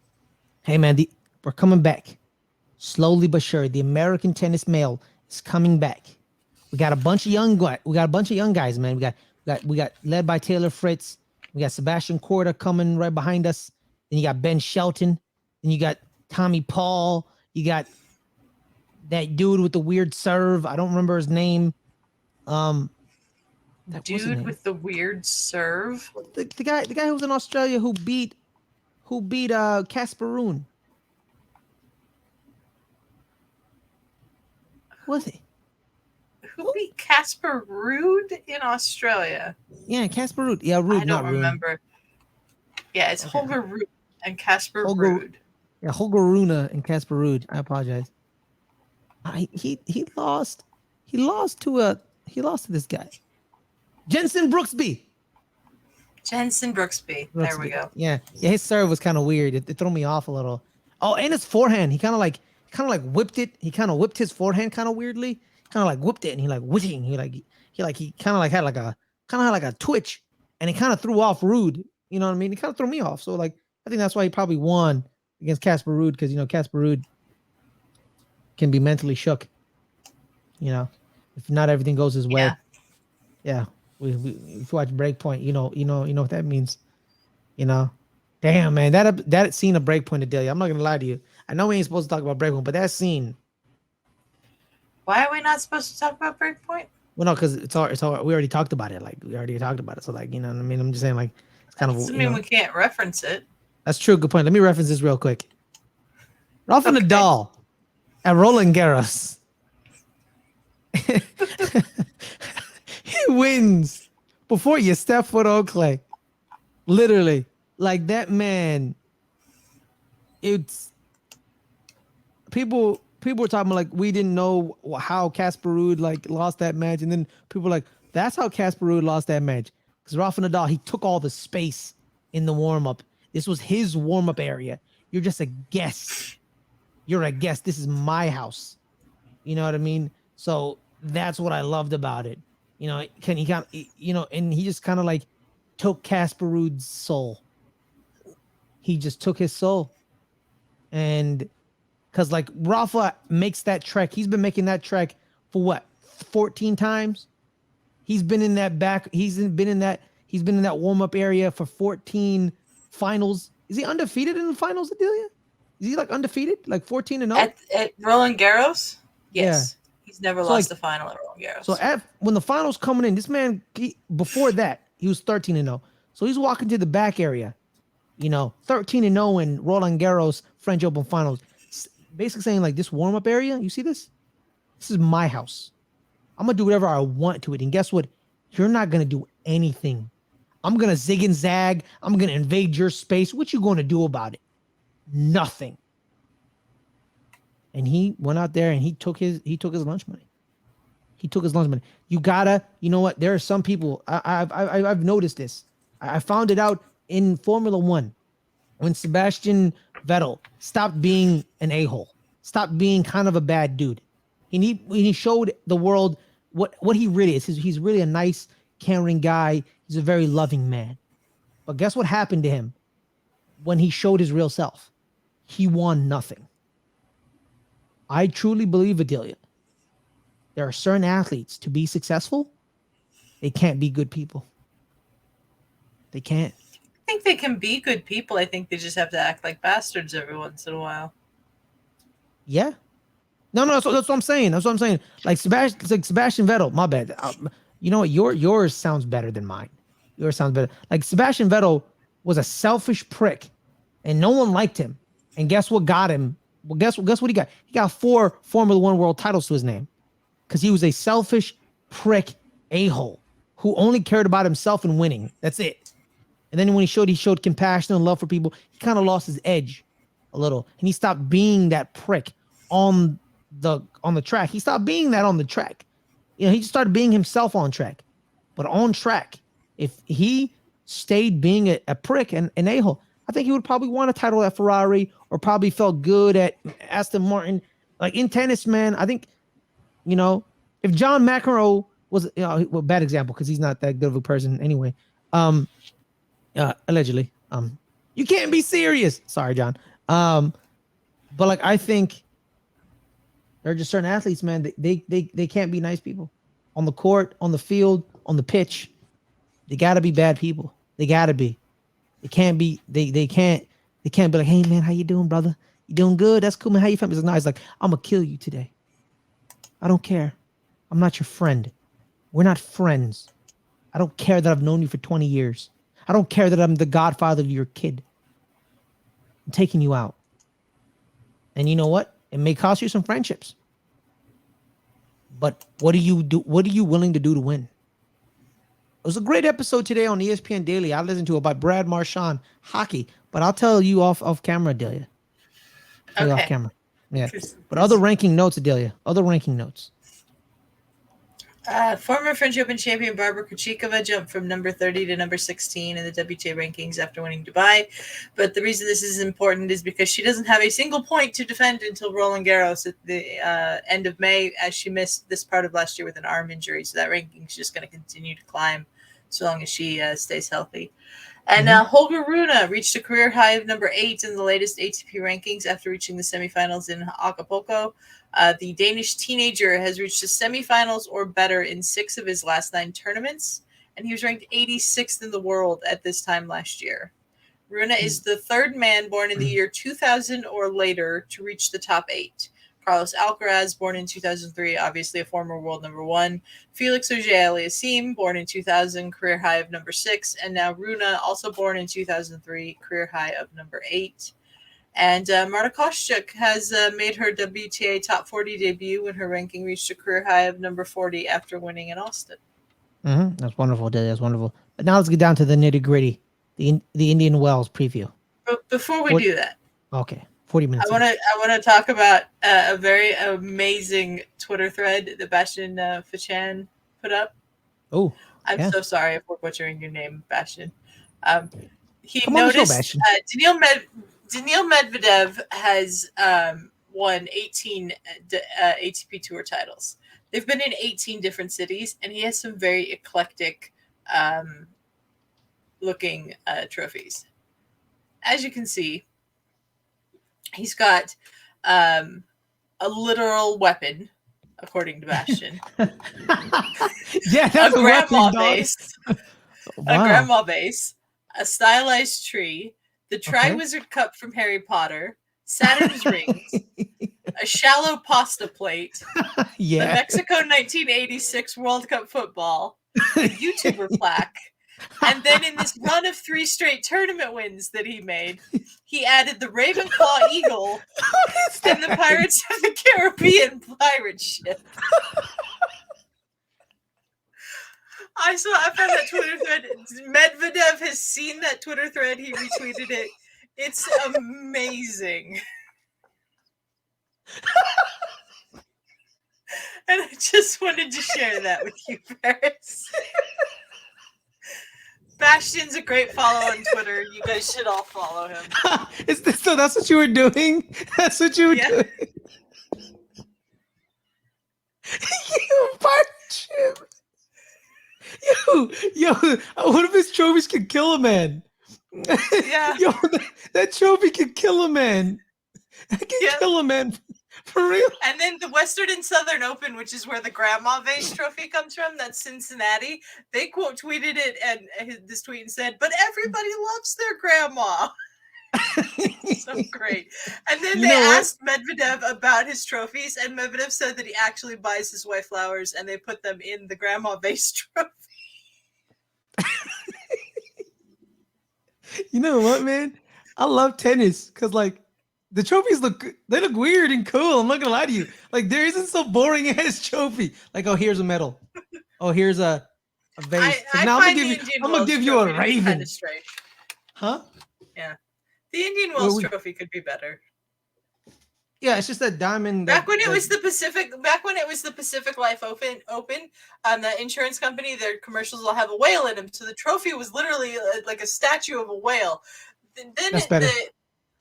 B: Hey, man, we're coming back. Slowly but sure. The American tennis male is coming back. We got a bunch of young guys, man. We got led by Taylor Fritz. We got Sebastian Korda coming right behind us. Then you got Ben Shelton. Then you got Tommy Paul. You got that dude with the weird serve. I don't remember his name.
C: Dude with the weird serve.
B: The guy who was in Australia who beat Casper Ruud. Was he?
C: Who beat Casper Ruud in Australia?
B: Yeah, Casper Ruud. Yeah, Ruud.
C: I don't remember. Yeah, it's Holger Ruud and Casper
B: Holger
C: Ruud.
B: Yeah, Holger Rune and Casper Ruud. I apologize. He lost. He lost to this guy. Jensen Brooksby.
C: There we go.
B: Yeah, his serve was kind of weird. It threw me off a little. Oh, and his forehand. He kind of like whipped it. He kind of whipped his forehand kind of weirdly. Kind of like whipped it, and he like whizzing. He kind of like had a twitch, and he kind of threw off Ruud. You know what I mean? He kind of threw me off. So like, I think that's why he probably won against Casper Ruud, because Casper Ruud can be mentally shook. If not everything goes his way. Yeah. We if you watch Breakpoint, you know what that means. Damn, man, that scene of Breakpoint, Adelia. I'm not gonna lie to you. I know we ain't supposed to talk about Breakpoint, but that scene.
C: Why are we not supposed to talk about Breakpoint?
B: Well, no, because it's all. We already talked about it. Like we already talked about it. So like, what I mean? I'm just saying, like, it's kind of.
C: Doesn't mean we can't reference it.
B: That's true. Good point. Let me reference this real quick. Rafa Nadal at Roland Garros. He wins before you step foot on clay. Literally, like that man. It's people were talking about, like, we didn't know how Casper Ruud like lost that match, and then people were like, that's how Casper Ruud lost that match, because Rafa Nadal, he took all the space in the warm up. This was his warm up area. You're just a guest. You're a guest. This is my house. You know what I mean? So that's what I loved about it. And he just kind of like took Casper Ruud's soul. He just took his soul. And because like Rafa makes that trek, he's been making that trek for what, 14 times? He's been in that warm-up area for 14 finals. Is he undefeated in the finals, Adelia? Is he like undefeated? Like 14-0?
C: At Roland Garros? Yes.
B: Yeah.
C: He's never lost the final at Roland Garros.
B: So when the finals coming in, this man, before that, he was 13-0. So he's walking to the back area, 13-0 in Roland Garros French Open finals. Basically saying, like, this warm-up area, you see this? This is my house. I'm going to do whatever I want to it. And guess what? You're not going to do anything. I'm going to zig and zag. I'm going to invade your space. What you going to do about it? Nothing. And he went out there and he took his lunch money. He took his lunch money. You know what? There are some people, I've noticed this. I found it out in Formula One when Sebastian Vettel stopped being an a-hole, stopped being kind of a bad dude. He showed the world what he really is. He's really a nice, caring guy. He's a very loving man. But guess what happened to him when he showed his real self? He won nothing. I truly believe, Adelia, there are certain athletes, to be successful, they can't be good people. They can't.
C: I think they can be good people. I think they just have to act like bastards every once in a while.
B: Yeah. No, that's what I'm saying. That's what I'm saying. Like Sebastian Vettel, my bad. You know what? Yours sounds better than mine. Yours sounds better. Like Sebastian Vettel was a selfish prick, and no one liked him. And guess what got him? Well, guess what he got? He got 4 Formula One world titles to his name because he was a selfish prick a-hole who only cared about himself and winning. That's it. And then when he showed compassion and love for people, he kind of lost his edge a little, and he stopped being that prick on the track. He stopped being that on the track. You know, he just started being himself on track. But on track, if he stayed being a prick and an a-hole, I think he would probably won a title at Ferrari or probably felt good at Aston Martin. Like in tennis, man, I think, you know, if John McEnroe was, well, bad example because he's not that good of a person anyway. Allegedly. You can't be serious. Sorry, John. But like I think there are just certain athletes, man, they can't be nice people. On the court, on the field, on the pitch. They gotta be bad people. They gotta be. They can't be, they can't be like, hey man, how you doing, brother? You doing good? That's cool, man. How you feeling? It's like, no, it's like, I'm gonna kill you today. I don't care. I'm not your friend. We're not friends. I don't care that I've known you for 20 years. I don't care that I'm the godfather of your kid. I'm taking you out. And you know what? It may cost you some friendships. But what do you do? What are you willing to do to win? It was a great episode today on ESPN Daily. I listened to it by Brad Marchand, hockey. But I'll tell you off camera, Adelia.
C: Okay.
B: Off camera. Yeah. But other ranking notes, Adelia. Other ranking notes.
C: Former French Open champion Barbara Krejcikova jumped from number 30 to number 16 in the WTA rankings after winning Dubai. But the reason this is important is because she doesn't have a single point to defend until Roland Garros at the end of May, as she missed this part of last year with an arm injury. So that ranking is just going to continue to climb so long as she stays healthy. And Holger Rune reached a career high of number 8 in the latest ATP rankings after reaching the semifinals in Acapulco. The Danish teenager has reached the semifinals or better in 6 of his last 9 tournaments, and he was ranked 86th in the world at this time last year. Rune is the 3rd man born in the year 2000 or later to reach the top 8. Carlos Alcaraz, born in 2003, obviously a former world number 1. Felix Auger-Aliassime, born in 2000, career high of number 6. And now Rune, also born in 2003, career high of number 8. And Marta Kostyuk has made her WTA top 40 debut when her ranking reached a career high of number 40 after winning in Austin.
B: That's wonderful, Adelia. That's wonderful. But now let's get down to the nitty-gritty, the Indian Wells preview.
C: But before we do that,
B: okay, 40 minutes.
C: I want to talk about a very amazing Twitter thread that Bastian Fachan put up.
B: Oh,
C: I'm so sorry if we're butchering your name, Bastian. He
B: Come on
C: noticed
B: the show,
C: Daniil Medvedev has won 18 ATP Tour titles. They've been in 18 different cities, and he has some very eclectic looking trophies. As you can see, he's got a literal weapon, according to Bastian.
B: Yeah, that's
C: a grandma base.
B: Wow.
C: A grandma base, a stylized tree, the Triwizard Cup from Harry Potter, Saturn's rings, a shallow pasta plate, the Mexico 1986 World Cup football, a YouTuber plaque, and then in this run of 3 straight tournament wins that he made, he added the Ravenclaw Eagle and the Pirates of the Caribbean pirate ship. I found that Twitter thread. Medvedev has seen that Twitter thread. He retweeted it. It's amazing. And I just wanted to share that with you, Fares. Bastian's a great follow on Twitter. You guys should all follow him.
B: So that's what you were doing? That's what you were doing? Pirate ship. Yo, what if his trophies could kill a man?
C: Yeah.
B: Yo, that trophy could kill a man. That can kill a man for real.
C: And then the Western and Southern Open, which is where the grandma vase trophy comes from, that's Cincinnati. They quote tweeted it and this tweet and said, "But everybody loves their grandma." So great. And then they asked Medvedev about his trophies, and Medvedev said that he actually buys his wife flowers, and they put them in the grandma vase trophy.
B: You know what, man? I love tennis because, like, the trophies look weird and cool. I'm not gonna lie to you. Like, there isn't so boring ass trophy. Like, oh, here's a medal. Oh, here's a vase.
C: I
B: now
C: find
B: I'm gonna give you a raven.
C: Kind of strange.
B: Huh?
C: Yeah. The Indian Wells trophy could be better.
B: Yeah, it's just that diamond.
C: Back when it was the Pacific Life Open, the insurance company, their commercials will have a whale in them. So the trophy was literally like a statue of a whale. Then the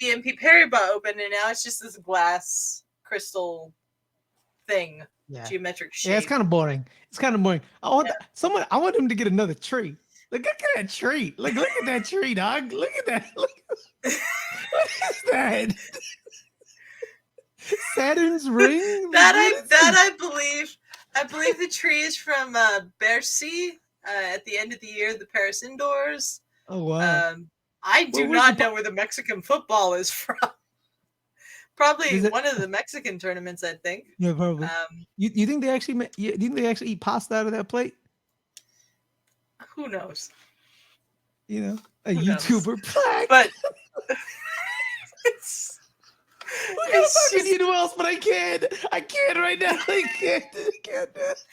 C: BNP Paribas Open, and now it's just this glass crystal thing, geometric shape.
B: Yeah, it's kind of boring. I want him to get another tree. Like, look at that tree. Like, look at that tree, dog. Look at that. What is that? Saturn's ring?
C: I believe the tree is from Bercy at the end of the year, the Paris indoors.
B: Oh wow.
C: I do not know where the Mexican football is from. Probably one of the Mexican tournaments, I think.
B: Yeah, probably. You think they actually eat pasta out of that plate?
C: Who knows?
B: You know, a YouTuber plaque.
C: But
B: it's fucking you know else, but I can't right now. I can't do it.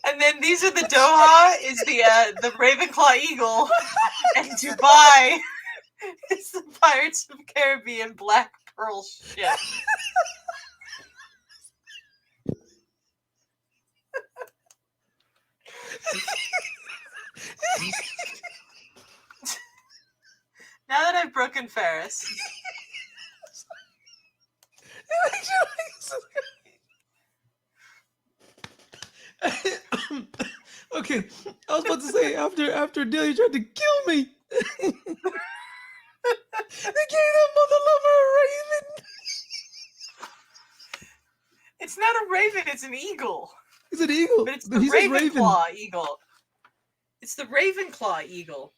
C: And then these are the Doha is the Ravenclaw Eagle, and Dubai is the Pirates of the Caribbean Black Pearl ship. Now that I've broken Fares.
B: Okay, I was about to say after Adelia tried to kill me, they gave that mother lover a raven.
C: It's not a raven; it's an eagle.
B: It's an eagle,
C: but it's the Ravenclaw eagle. It's the Ravenclaw eagle.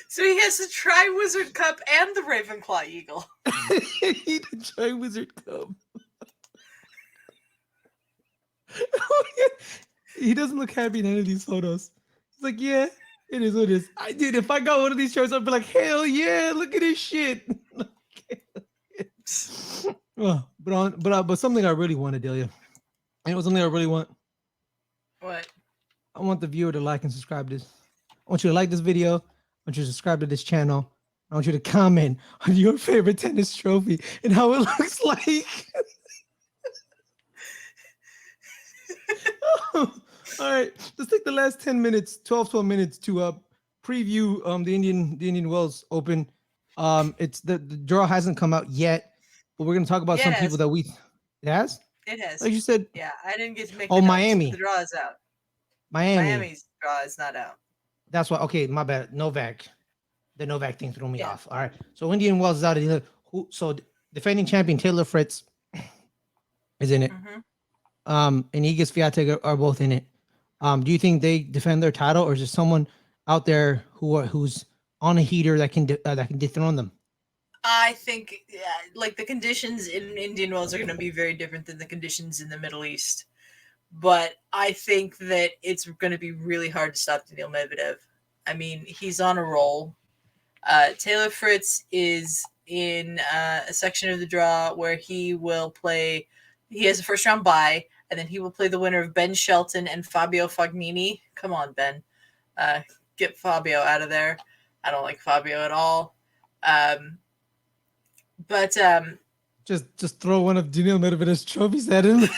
C: So he has the Tri-Wizard Cup and the Ravenclaw eagle.
B: The Tri-Wizard Cup. Oh, yeah. He doesn't look happy in any of these photos. He's like, yeah, it is what it is. Dude, if I got one of these shirts, I'd be like, hell yeah, look at this shit. But something I really want, Adelia. You know something I really want?
C: What?
B: I want the viewer to like and subscribe to this. I want you to like this video. I want you to subscribe to this channel. I want you to comment on your favorite tennis trophy and how it looks like. All right, let's take the last 12 minutes to preview the Indian Wells Open. It's the draw hasn't come out yet, but we're gonna talk about some people that it has.
C: It has.
B: Like you said.
C: Yeah, I didn't get to make.
B: Miami.
C: The draw is out.
B: Miami's
C: draw is not out.
B: That's why. Okay, my bad. Novak. The Novak thing threw me off. All right. So Indian Wells is out. So defending champion Taylor Fritz is in it.
C: Mm-hmm.
B: And Iga Swiatek are both in it. Do you think they defend their title, or is there someone out there who's on a heater that can dethrone them?
C: I think like the conditions in Indian Wells are going to be very different than the conditions in the Middle East. But I think that it's going to be really hard to stop Daniil Medvedev. I mean, he's on a roll. Taylor Fritz is in a section of the draw where he will play. He has a first round bye, and then he will play the winner of Ben Shelton and Fabio Fognini. Come on, Ben. Get Fabio out of there. I don't like Fabio at all. But
B: just throw one of Daniil Medvedev's trophies at him.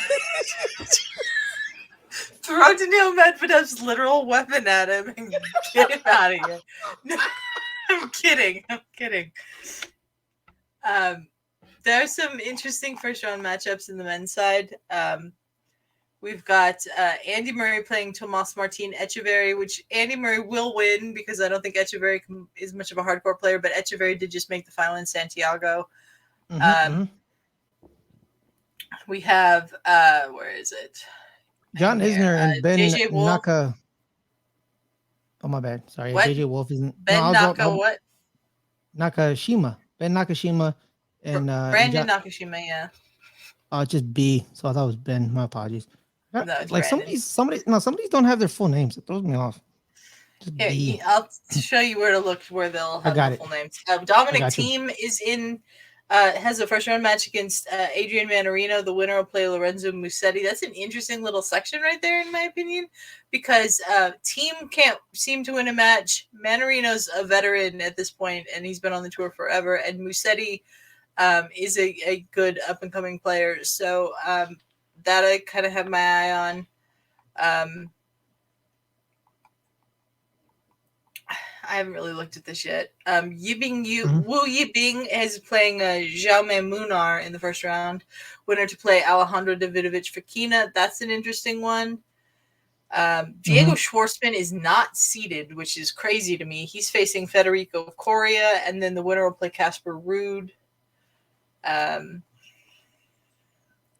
C: Throw Daniil Medvedev's literal weapon at him and get him out of here. No, I'm kidding. There are some interesting first round matchups in the men's side. We've got Andy Murray playing Tomas Martin Echeverry, which Andy Murray will win because I don't think Echeverry is much of a hardcore player, but Echeverry did just make the final in Santiago. We have, where is it?
B: John Isner and Ben
C: JJ Wolf.
B: Naka. Oh, my bad. Sorry.
C: What?
B: JJ Wolf isn't.
C: Ben Naka, what?
B: Nakashima. Ben Nakashima and
C: Brandon Nakashima, yeah.
B: Oh, just B. So I thought it was Ben. My apologies.
C: No, it's
B: like some of these don't have their full names. It throws me off. Just B.
C: I'll show you where to look where they'll have their full names. Dominic Thiem is in. Has a first round match against Adrian Manarino. The winner will play Lorenzo Musetti. That's an interesting little section right there, in my opinion, because Thiem can't seem to win a match. Manarino's a veteran at this point, and he's been on the tour forever. And Musetti is a good up and coming player. So that I kind of have my eye on. I haven't really looked at this yet. Wu Yibing is playing Jaume Munar in the first round. Winner to play Alejandro Davidovich Fekina. That's an interesting one. Diego Schwartzman is not seeded, which is crazy to me. He's facing Federico Coria, and then the winner will play Casper Ruud.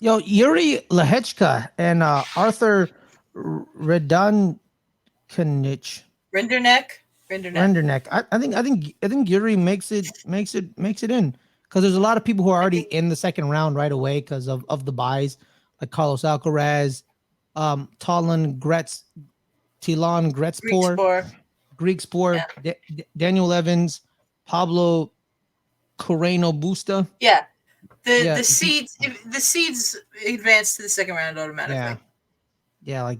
B: Yuri Lehechka and Arthur Renderneck. I think Yuri makes it in because there's a lot of people who are already in the second round right away because of the buys, like Carlos Alcaraz, Tilan Greekspor,
C: yeah.
B: Daniel Evans, Pablo Coreno Busta.
C: Yeah. The seeds advance to the second round automatically.
B: Yeah,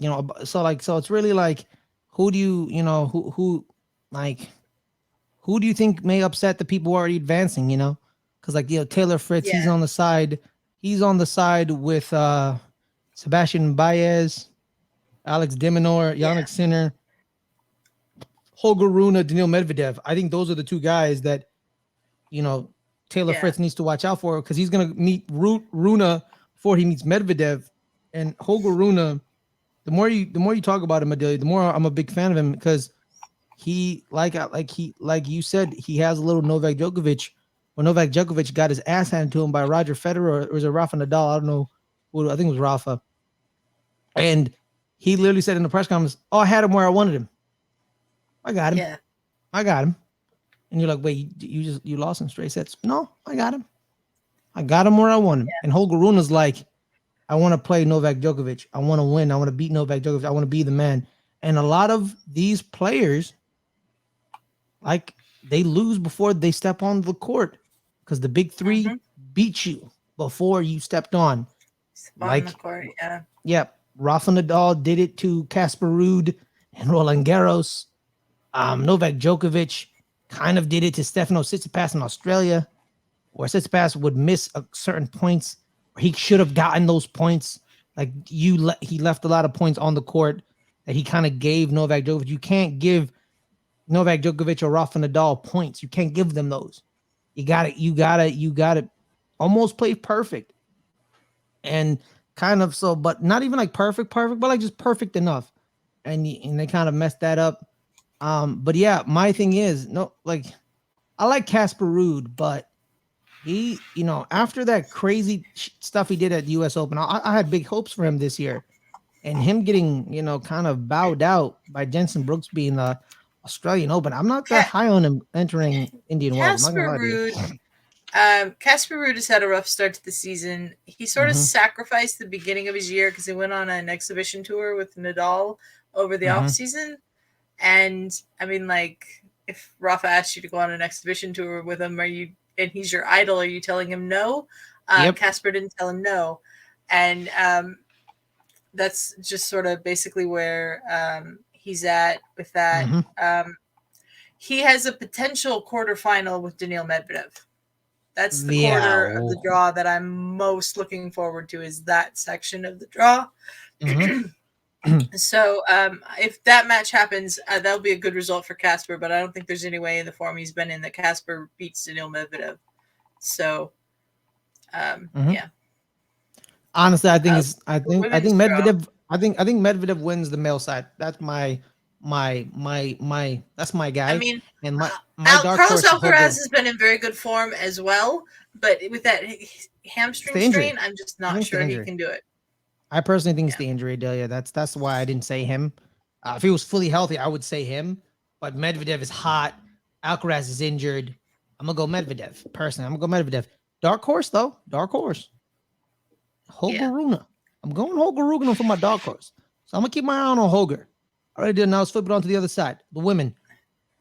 B: so it's really like who do you who do you think may upset the people already advancing, because Taylor Fritz, he's on the side with Sebastian Baez, Alex de Minaur, Yannick Sinner, Holger Rune, Daniil Medvedev. I think those are the two guys that Taylor Fritz needs to watch out for, because he's going to meet Rune before he meets Medvedev. And Holger Rune, the more you talk about him, Adelia, the more I'm a big fan of him, because he like you said, he has a little Novak Djokovic. When Novak Djokovic got his ass handed to him by Roger Federer, or was it Rafa Nadal? I don't know. I think it was Rafa. And he literally said in the press conference, "Oh, I had him where I wanted him. I got him.
C: Yeah.
B: I got him." And you're like, "Wait, you lost in straight sets?" No, I got him. I got him where I want him. Yeah. And Holger Rune is like, I want to play Novak Djokovic. I want to win. I want to beat Novak Djokovic. I want to be the man. And a lot of these players, like, they lose before they step on the court because the big three beat you before you stepped on.
C: On the court, yeah.
B: Yep. Rafa Nadal did it to Casper Ruud and Roland Garros. Novak Djokovic kind of did it to Stefano Tsitsipas in Australia, where Tsitsipas would miss certain points where he should have gotten those points. Like he left a lot of points on the court that he kind of gave Novak Djokovic. You can't give Novak Djokovic or Rafa Nadal points. You can't give them those. You gotta almost play perfect. And kind of so, but not even like perfect, but like just perfect enough. And they kind of messed that up. But yeah, my thing is, I like Casper Ruud, but he, after that crazy stuff he did at the U.S. Open, I had big hopes for him this year. And him getting, kind of bowed out by Jensen Brooksby in the Australian Open, I'm not that high on him entering Indian Wells.
C: Casper Ruud has had a rough start to the season. He sort of sacrificed the beginning of his year because he went on an exhibition tour with Nadal over the off season. And I mean, like, if Rafa asked you to go on an exhibition tour with him, and he's your idol, are you telling him no? Casper didn't tell him no. And that's just sort of basically where he's at with that. He has a potential quarterfinal with Daniil Medvedev. That's the quarter of the draw that I'm most looking forward to, is that section of the draw. So if that match happens, that'll be a good result for Casper, but I don't think there's any way in the form he's been in that Casper beats Daniil Medvedev. So
B: Mhm.
C: Yeah.
B: Honestly, I think it's
C: The women's draw.
B: Medvedev. I think Medvedev wins the male side. That's my that's my guy.
C: I mean,
B: And my dark
C: Carlos
B: horse is
C: Alcaraz
B: Holger.
C: has been in very good form as well, but with that hamstring
B: the injury.
C: strain, I'm just
B: I
C: not
B: think it's the
C: sure he
B: injury.
C: can do it.
B: I personally think it's
C: Yeah.
B: the injury, Adelia. That's why I didn't say him. If he was fully healthy, I would say him. But Medvedev is hot. Alcaraz is injured. I'm gonna go Medvedev. Personally, I'm gonna go Medvedev. Dark horse though. Dark horse. Holger
C: Yeah.
B: Rune. I'm going Holger Rune for my dark horse. So I'm gonna keep my eye on Holger. All right, now let's flip it on to the other side. The women.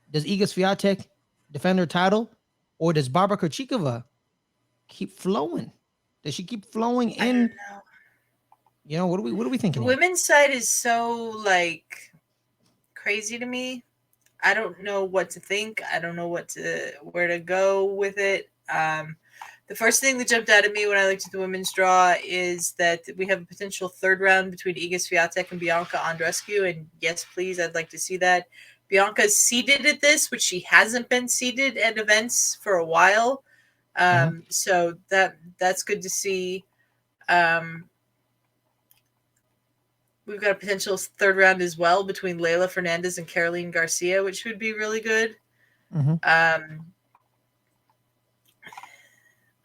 B: Does Iga Swiatek defend her title, or does Barbara Krejcikova keep flowing? Does she keep flowing
C: I don't
B: in?
C: know.
B: You know, what are we
C: The
B: thinking here?
C: women's side is so like crazy to me. I don't know what to think. I don't know where to go with it. The first thing that jumped out at me when I looked at the women's draw is that we have a potential third round between Iga Swiatek and Bianca Andreescu, and yes, please, I'd like to see that. Bianca's seeded at this, which she hasn't been seeded at events for a while, so that's good to see. We've got a potential third round as well between Leylah Fernandez and Caroline Garcia, which would be really good.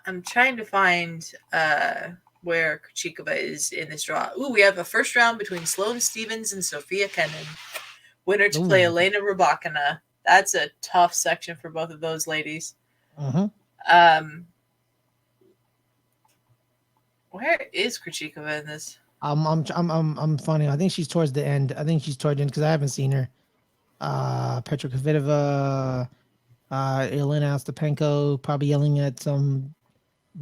C: I'm trying to find where Krejcikova is in this draw. Ooh, we have a first round between Sloane Stevens and Sophia Kenin. Winner to play Elena Rybakina. That's a tough section for both of those ladies. Where is Krejcikova in this?
B: I'm funny. I think she's towards the end. I think she's towards the end because I haven't seen her. Petra Kvitova, Elena Ostapenko, probably yelling at some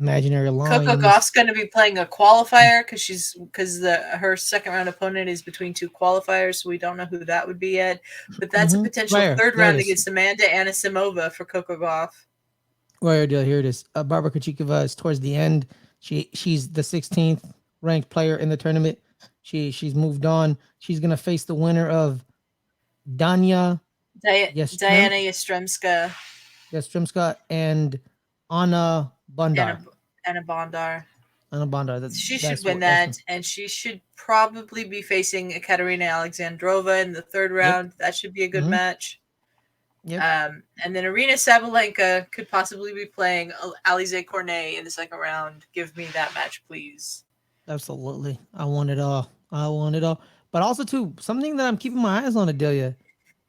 B: imaginary
C: Coco
B: lines.
C: Gauff's going to be playing a qualifier because her second round opponent is between two qualifiers, so we don't know who that would be yet. But that's a potential third round against Amanda Anisimova for Coco Gauff.
B: Right, here it is. Barbara Krejcikova is towards the end. She's the 16th ranked player in the tournament. She's moved on. She's gonna face the winner of Diana
C: Yastremska
B: and Anna Bondar.
C: Anna Bondar.
B: Anna Bondar.
C: She should win that, and she should probably be facing Ekaterina Alexandrova in the third round. Yep. That should be a good match.
B: Yep.
C: And then Arina Sabalenka could possibly be playing Alize Cornet in the second round. Give me that match, please.
B: Absolutely. I want it all. But also, too, something that I'm keeping my eyes on, Adelia,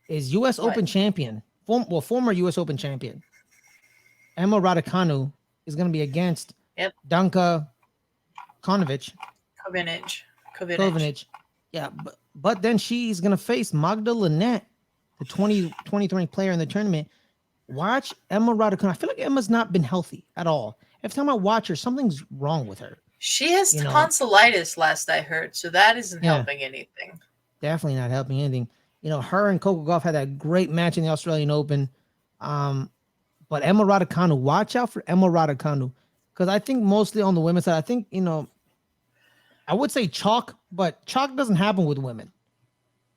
B: is U.S. Open champion, former U.S. Open champion, Emma Raducanu is going to be against Danka Kovinic. Yeah, but then she's going to face Magda Linette, the 2020 player in the tournament. Watch Emma Raducanu. I feel like Emma's not been healthy at all. Every time I watch her, something's wrong with her.
C: She has tonsillitis, last I heard, so that isn't helping anything.
B: Definitely not helping anything. Her and Coco Gauff had that great match in the Australian Open. But Emma Raducanu, watch out for Emma Raducanu, because I think mostly on the women's side, I think I would say chalk, but chalk doesn't happen with women.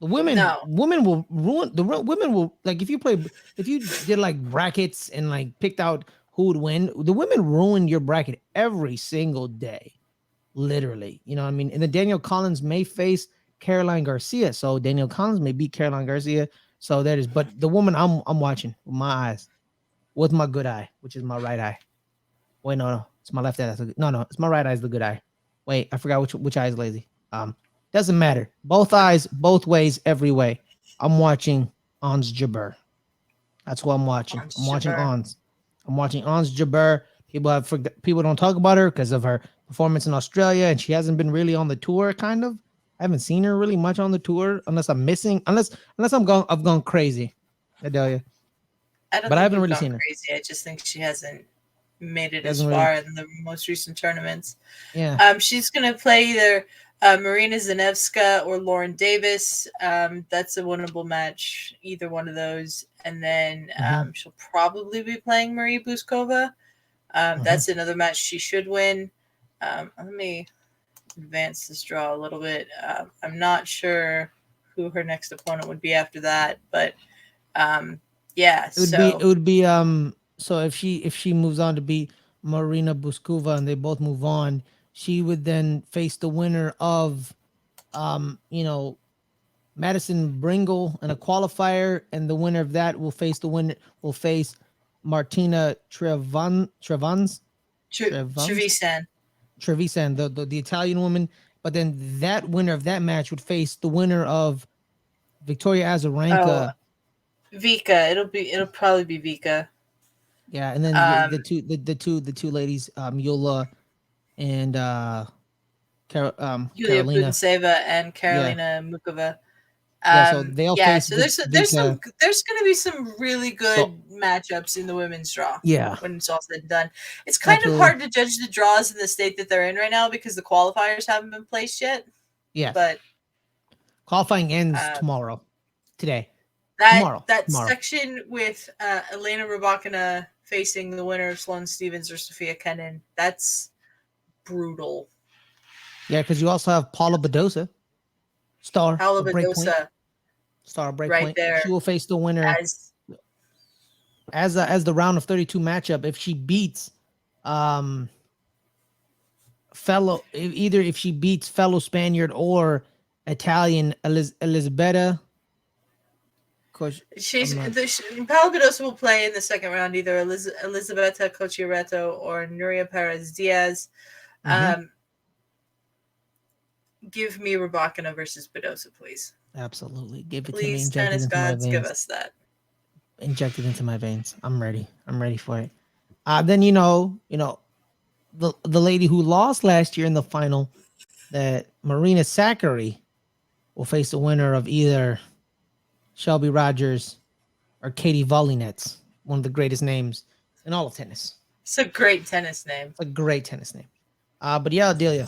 B: The women will ruin the women will, like, if you did like brackets and like picked out who would win, the women ruin your bracket every single day, literally. You know what I mean? And then Danielle Collins may face Caroline Garcia, so Danielle Collins may beat Caroline Garcia. So that is, but the woman I'm watching with my eyes, with my good eye, which is my right eye. Wait, no, it's my left eye. No, it's my right eye is the good eye. Wait, I forgot which eye is lazy. Doesn't matter. Both eyes, both ways, every way. I'm watching Ons Jabeur. That's what I'm watching. I'm watching Ons Jabeur. People don't talk about her because of her performance in Australia, and she hasn't been really on the tour. Kind of. I haven't seen her really much on the tour, unless I'm missing. Unless I've gone crazy, Adelia.
C: I haven't really seen her. Crazy. I just think she hasn't made it as far in the most recent tournaments.
B: Yeah.
C: She's gonna play either Marina Zanevska or Lauren Davis. That's a winnable match, either one of those. And then she'll probably be playing Marie Buskova. That's another match she should win. Let me advance this draw a little bit. I'm not sure who her next opponent would be after that, but it would be
B: so if she moves on to beat Marina Buskova and they both move on, she would then face the winner of, Madison Bringle in a qualifier, and the winner of that will face Martina Trevans,
C: Trevisan.
B: Trevisan, the Italian woman. But then that winner of that match would face the winner of Victoria Azarenka.
C: Vika. It'll probably be Vika.
B: Yeah, and then the two ladies, Yola and
C: Yulia
B: Carolina.
C: Putintseva and Karolina Mukova.
B: So they'll face.
C: So there's going to be some really good matchups in the women's draw.
B: Yeah,
C: when it's all said and done, it's kind of hard to judge the draws in the state that they're in right now because the qualifiers haven't been placed yet.
B: Yeah,
C: but
B: qualifying ends today.
C: Tomorrow. Section with Elena Rybakina facing the winner of Sloane Stephens or Sophia Kenin, that's brutal.
B: Yeah, because you also have Paula Badosa. Star Breakpoint
C: right there.
B: She will face the winner as the round of 32 matchup. If she beats fellow Spaniard or Italian Elisabetta.
C: Paula Badosa will play in the second round either Elisabetta Cocciaretto or Nuria Perez Diaz. Give me Rybakina versus Badosa, please.
B: Absolutely. Give it
C: please,
B: to me.
C: Tennis gods, give us that.
B: Inject it into my veins. I'm ready. I'm ready for it. Then the lady who lost last year in the final, that Marina Sakkari, will face the winner of either Shelby Rogers or Katie Volley-Nets, one of the greatest names in all of tennis.
C: It's a great tennis name.
B: But yeah, Adelia.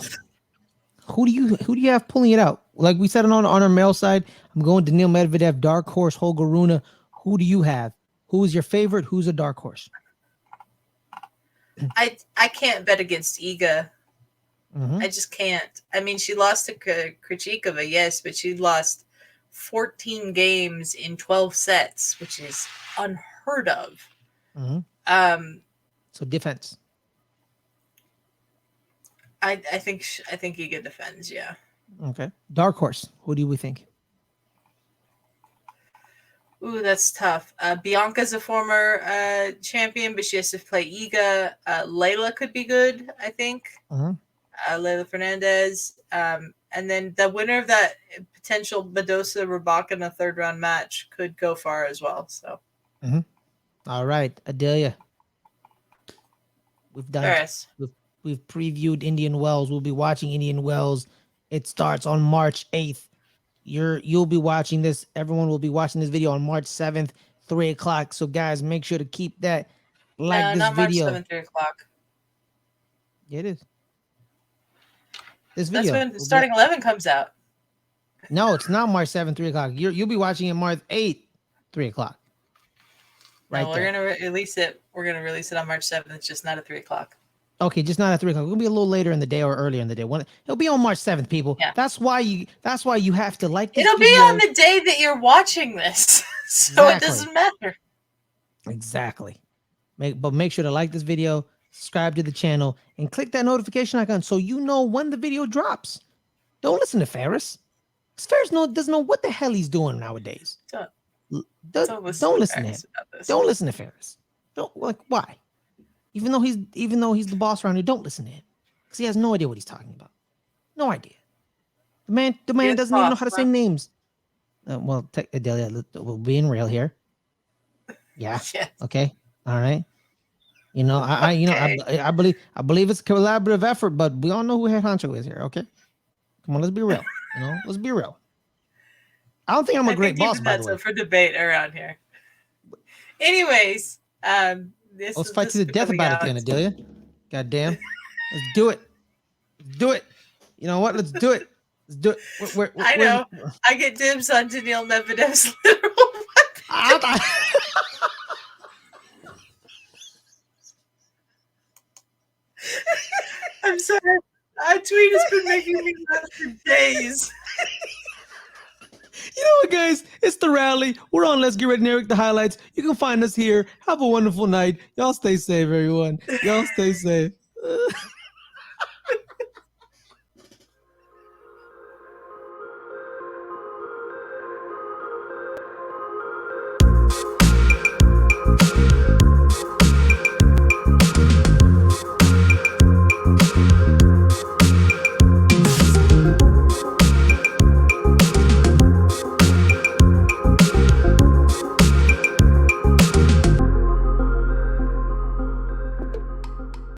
B: Who do you have pulling it out? Like we said on our male side, I'm going to Daniil Medvedev, dark horse, Holger Rune. Who do you have? Who is your favorite? Who's a dark horse?
C: I can't bet against Iga. I just can't. I mean, she lost to Krejcikova, yes, but she lost 14 games in 12 sets, which is unheard of.
B: So defense.
C: I think Iga defends, yeah.
B: Okay. Dark horse. Who do we think?
C: Ooh, that's tough. Bianca's a former champion, but she has to play Iga. Layla could be good, I think. Layla Fernandez. And then the winner of that potential Badosa Rybakina third round match could go far as well. So.
B: All right, Adelia. We've done.
C: Paris.
B: We've previewed Indian Wells. We'll be watching Indian Wells. It starts on March 8th. You'll be watching this. Everyone will be watching this video on March 7th, 3 o'clock. So guys, make sure to keep that. This
C: not
B: video.
C: March 7th, 3 o'clock.
B: Yeah, it is. This video.
C: That's when starting 11 comes out.
B: No, it's not March 7th, 3 o'clock. You'll be watching it March 8th, 3 o'clock.
C: Right. No, we're gonna release it. We're gonna release it on March 7th. It's just not at 3 o'clock.
B: Okay, just not at 3 o'clock. It'll be a little later in the day or earlier in the day. It'll be on March 7th, people. Yeah. That's why you have to like this.
C: It'll be on the day that you're watching this. So It doesn't matter.
B: Exactly. Make sure to like this video, subscribe to the channel, and click that notification icon so you know when the video drops. Don't listen to Fares. Fares doesn't know what the hell he's doing nowadays. Don't listen to him. Don't listen to Fares. Why? Even though he's the boss around here, don't listen to him because he has no idea what he's talking about. No idea. The man doesn't even know how to say names. Adelia, we're being real here. Yeah. Okay. All right. I believe it's a collaborative effort, but we all know who Head Honcho is here. Okay. Come on, let's be real. Let's be real. I don't think I'm a great boss, by the way.
C: That's up for debate around here. Anyways,
B: let's fight to the death about it then, Adelia. God damn. Let's do it. Do it. You know what? Let's do it. Let's do it.
C: I know. I get dibs on Daniil Medvedev's literal weapon. I'm sorry. A tweet has been making me laugh for days.
B: You know what, guys? It's the rally. We're on Let's Get Ready, Eric, the highlights. You can find us here. Have a wonderful night. Y'all stay safe, everyone. Y'all stay safe.